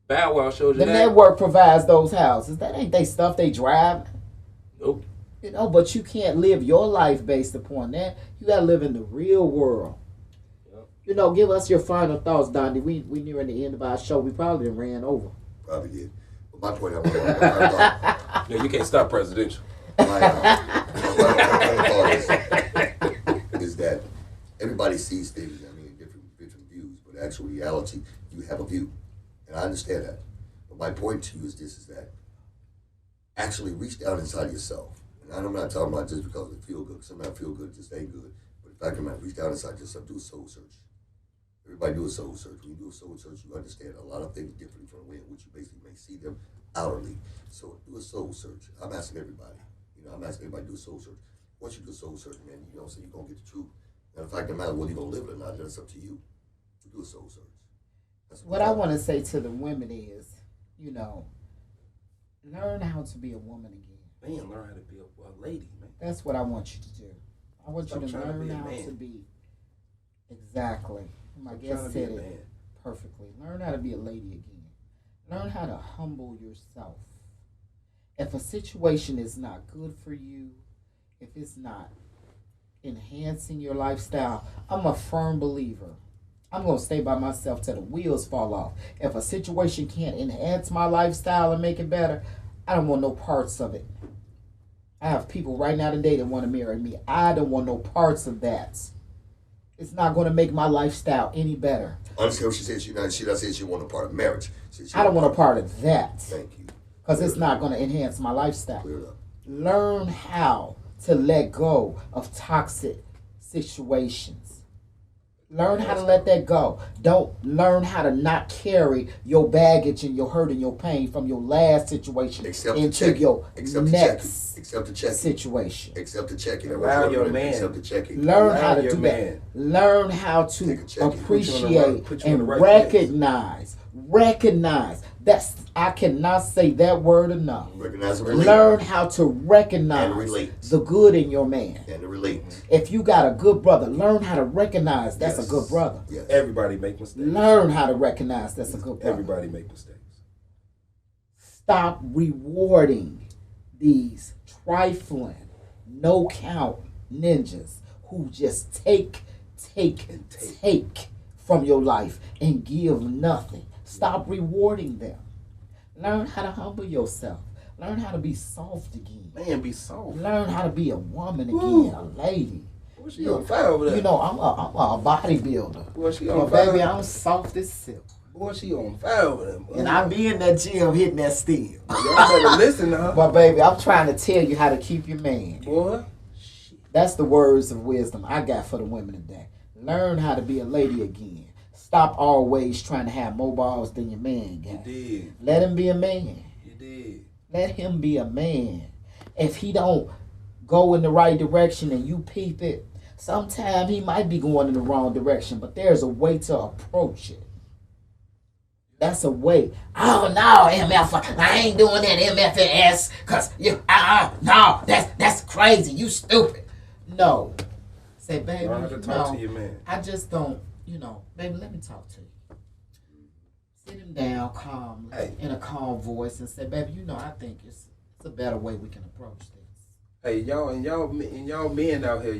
S4: Bow Wow showed you
S2: The
S4: that.
S2: network provides those houses. That ain't they stuff they drive.
S4: Nope.
S2: You know, but you can't live your life based upon that. You gotta live in the real world.
S4: Yep.
S2: You know, give us your final thoughts, Dondi. We nearing the end of our show. We probably done ran over.
S1: Probably did. But my point, my
S4: No, you can't stop presidential.
S1: thought is that everybody sees things, I mean, different views, but actual reality, you have a view. And I understand that. But my point to you is this, is that actually reach down inside yourself. And I'm not talking about just because it feel good. Sometimes feel good, it just ain't good. But the fact of the matter, reach down inside yourself, do a soul search. Everybody do a soul search. When you do a soul search, you understand a lot of things differently from the way in which you basically may see them outwardly. So do a soul search. I'm asking everybody. I'm asking everybody to do a soul search. Once you do a soul search, man, so you're going to get the truth. And the fact of the matter, whether you're going to live it or not, that's up to you to do a soul search. That's
S2: What I want to say to the women is, learn how to be a woman again.
S4: Man, learn how to be a lady, man.
S2: That's what I want you to do. I want
S4: Stop
S2: you to
S4: trying to
S2: learn
S4: be a
S2: how
S4: man.
S2: to be. Exactly. My
S4: Stop
S2: guest
S4: trying to be a
S2: said it
S4: man.
S2: perfectly. Learn how to be a lady again. Learn how to humble yourself. If a situation is not good for you, if it's not enhancing your lifestyle, I'm a firm believer. I'm going to stay by myself till the wheels fall off. If a situation can't enhance my lifestyle and make it better, I don't want no parts of it. I have people right now today that want to marry me. I don't want no parts of that. It's not going to make my lifestyle any better.
S1: Understand what she said? She not saying she want a part of marriage. She
S2: I don't want a part of that.
S1: Thank you.
S2: Because it's not going to enhance my lifestyle.
S1: Clear it up.
S2: Learn how to let go of toxic situations. Learn how to let that go. Don't learn how to not carry your baggage and your hurt and your pain from your last situation
S1: Accept the
S2: into
S1: check-in.
S2: your
S1: Accept the
S2: next
S1: check-in. Accept the check-in.
S2: situation.
S1: Accept the check-in.
S4: Allow your man.
S1: Accept the check-in.
S2: Learn
S4: Allow
S2: how to
S4: your
S2: do
S4: man.
S2: that. Learn how
S1: Take
S2: to
S1: a check-in.
S2: appreciate
S4: Put you in the
S2: and
S4: right place.
S2: recognize I cannot say that word enough.
S1: Recognize and relate.
S2: Learn how to recognize
S1: And relate.
S2: the good in your man.
S1: And to relate.
S2: If you got a good brother, learn how to recognize that's
S1: Yes.
S2: a good brother.
S1: Yes.
S4: Everybody make mistakes.
S2: Learn how to recognize that's a good brother.
S4: Everybody make mistakes.
S2: Stop rewarding these trifling, no count ninjas who just take from your life and give nothing. Stop rewarding them. Learn how to humble yourself. Learn how to be soft again.
S4: Man, be soft.
S2: Learn how to be a woman again,
S4: Ooh.
S2: a lady.
S4: Boy, she on fire over there.
S2: You know, I'm a bodybuilder.
S4: Boy, she
S2: But
S4: on fire.
S2: baby, I'm soft as silk.
S4: Boy, she on fire over there. Boy.
S2: And I be in that gym hitting that steel.
S4: Y'all better listen to her.
S2: But baby, I'm trying to tell you how to keep your man.
S4: Boy.
S2: That's the words of wisdom I got for the women today. Learn how to be a lady again. Stop always trying to have more balls than your man
S4: You
S2: got.
S4: did.
S2: Let him be a man.
S4: You did.
S2: Let him be a man. If he don't go in the right direction and you peep it, sometimes he might be going in the wrong direction, but there's a way to approach it. That's a way. Oh no, MF, I ain't doing that MFS, cause you no, that's crazy. You stupid. No. Say, baby,
S4: Learn how to talk
S2: no,
S4: to your man.
S2: I just don't, baby, let me talk to you. Sit him down calmly,
S4: Hey.
S2: in a calm voice, and say, baby, I think it's a better way we can approach this.
S4: Hey, y'all men out here,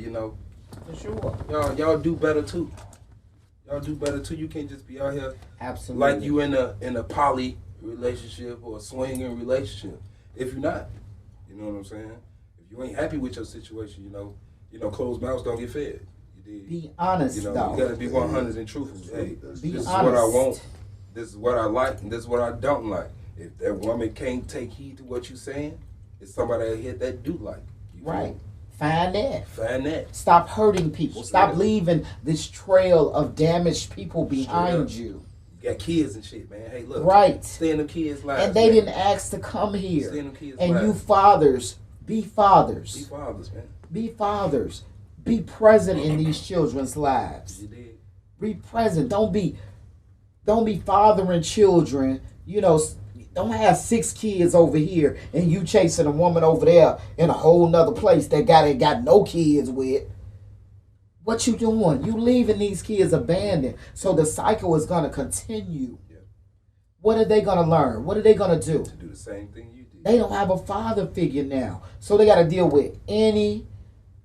S2: For sure.
S4: y'all do better too. Y'all do better too. You can't just be out here
S2: Absolutely.
S4: like you in a poly relationship or a swinging relationship. If you're not, you know what I'm saying? If you ain't happy with your situation, closed mouths don't get fed. You did.
S2: Be honest,
S4: You
S2: though.
S4: gotta be 100 and truthful. Hey,
S2: Be
S4: this is
S2: honest.
S4: what I want. This is what I like, and this is what I don't like. If that woman can't take heed to what you saying, it's somebody out here that do like. You feel
S2: Right.
S4: me?
S2: Find that.
S4: Find that.
S2: Stop hurting people. Stop
S4: Straight up.
S2: leaving this trail of damaged people behind
S4: Straight up.
S2: you.
S4: You got kids and shit, man. Hey, look.
S2: Right.
S4: Stay in them kids' lives.
S2: And they
S4: man.
S2: didn't ask to come
S4: Stay
S2: here.
S4: in them kids'
S2: And
S4: lives.
S2: you fathers, be fathers.
S4: Be fathers, man.
S2: Be fathers. Be present in these children's lives.
S4: You did.
S2: Be present. Don't be fathering children. Don't have 6 kids over here and you chasing a woman over there in a whole nother place that got no kids with. What you doing? You leaving these kids abandoned. So the cycle is gonna continue.
S4: Yeah.
S2: What are they gonna learn? What are they gonna do?
S4: To do the same thing you did.
S2: They don't have a father figure now. So they gotta deal with any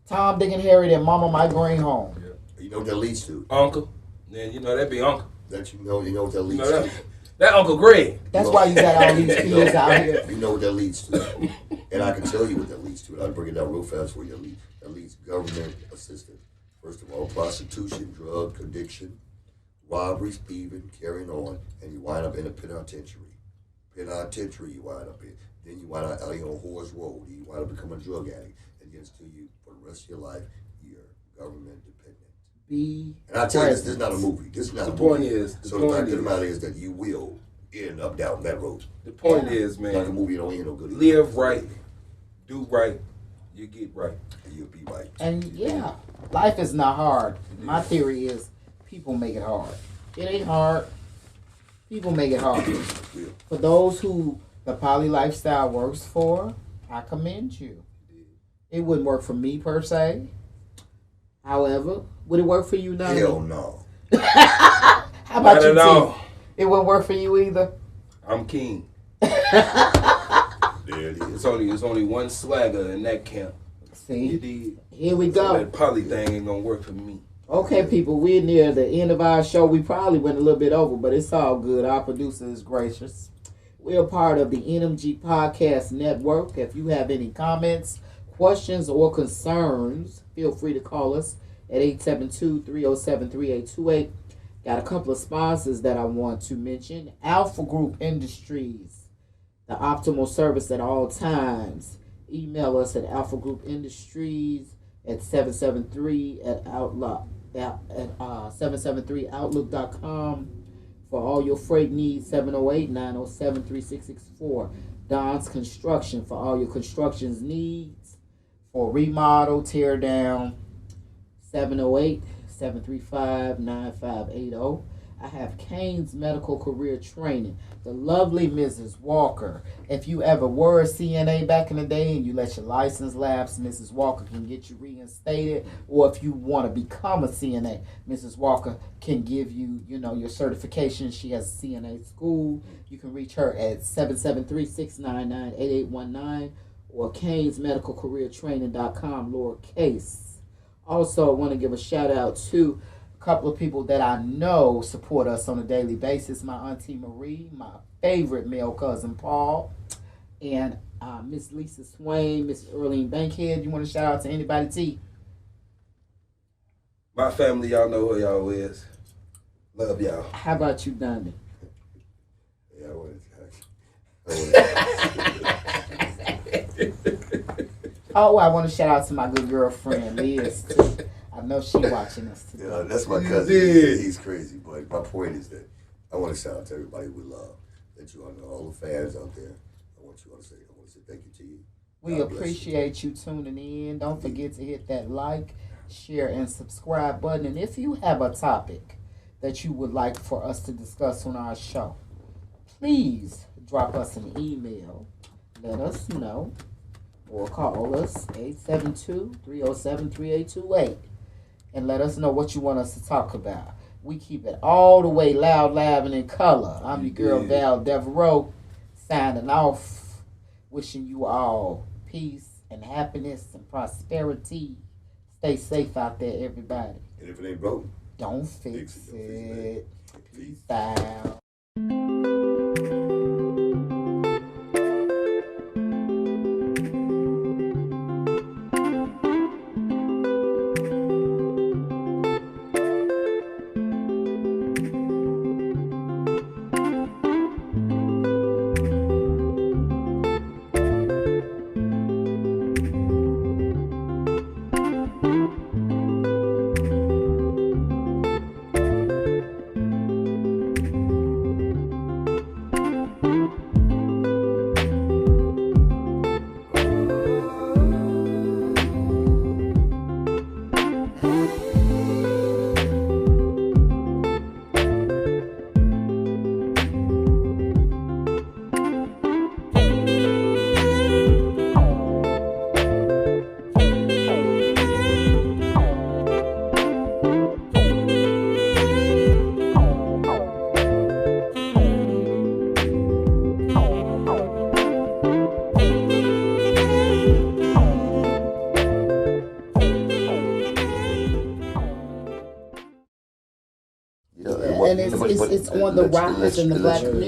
S2: Tom, Dick, and Harry that mama might bring home.
S4: Yeah.
S1: You know what that leads to?
S4: Uncle. Then that be uncle.
S1: That you know what that leads
S4: that,
S1: to.
S4: that Uncle Greg.
S2: That's why you got all these kids out here.
S1: You know what that leads to. And I can tell you what that leads to. And I'll break it down real fast for you. That leads government assistance. First of all, prostitution, drug addiction, robberies, thieving, carrying on, and you wind up in a penitentiary. Penitentiary you wind up in. Then you wind up out here on Horse Road. You wind up becoming a drug addict. And gets to you for the rest of your life, you're government dependent. And I tell you this is not a movie. This is not
S4: The
S1: a
S4: point
S1: movie.
S4: is-
S1: So the fact of the matter is that you will end up down that road.
S4: The point is,
S1: Like a
S4: man,
S1: movie don't end no good.
S4: live right, do right, you get right.
S1: And you'll be right.
S2: And yeah, life is not hard. My theory is people make it hard. It ain't hard. People make it hard.
S1: Real.
S2: For those who the poly lifestyle works for, I commend you. It wouldn't work for me per se. However, would it work for you now?
S1: Hell no.
S2: How about
S4: Not
S2: you,
S4: at
S2: T?
S4: all.
S2: It wouldn't work for you either.
S4: I'm king.
S1: There it
S4: It's
S1: is.
S4: only one swagger in that camp. You
S2: See,
S4: did.
S2: here we
S4: So
S2: go.
S4: that poly thing ain't gonna work for me.
S2: Okay, people, we're near the end of our show. We probably went a little bit over, but it's all good. Our producer is gracious. We're part of the NMG Podcast Network. If you have any comments, questions, or concerns, feel free to call us at 872-307-3828. Got a couple of sponsors that I want to mention. Alpha Group Industries, the optimal service at all times. Email us at alphagroupindustries at 773 at outlook at 773outlook.com. For all your freight needs, 708-907-3664. Don's Construction for all your constructions needs. For remodel, tear down, 708-735-9580. I have Kane's Medical Career Training. The lovely Mrs. Walker. If you ever were a CNA back in the day and you let your license lapse, Mrs. Walker can get you reinstated. Or if you want to become a CNA, Mrs. Walker can give you, your certification. She has a CNA school. You can reach her at 773-699-8819 or canesmedicalcareertraining.com, lowercase. Also, I want to give a shout out to couple of people that I know support us on a daily basis. My Auntie Marie, my favorite male cousin Paul, and Miss Lisa Swain, Miss Earlene Bankhead. You want to shout out to anybody, T?
S3: My family, y'all know who y'all is. Love y'all.
S2: How about you, Dondi?
S1: Yeah, I want
S2: Oh, I want to shout out to my good girlfriend, Liz, too. I know she watching us today.
S1: Yeah, that's my cousin. He's crazy, but my point is that I want to shout out to everybody we love. That you all the fans out there. I want to say thank you to you.
S2: We appreciate you tuning in. Don't forget to hit that like, share, and subscribe button. And if you have a topic that you would like for us to discuss on our show, please drop us an email. Let us know. Or call us 872-307-3828. And let us know what you want us to talk about. We keep it all the way loud, and in color. I'm your girl, Val DeVarreaux, signing off, wishing you all peace and happiness and prosperity. Stay safe out there, everybody.
S1: And if it ain't broke,
S2: don't fix it.
S1: Peace
S2: out. And it's on the rise in the black community.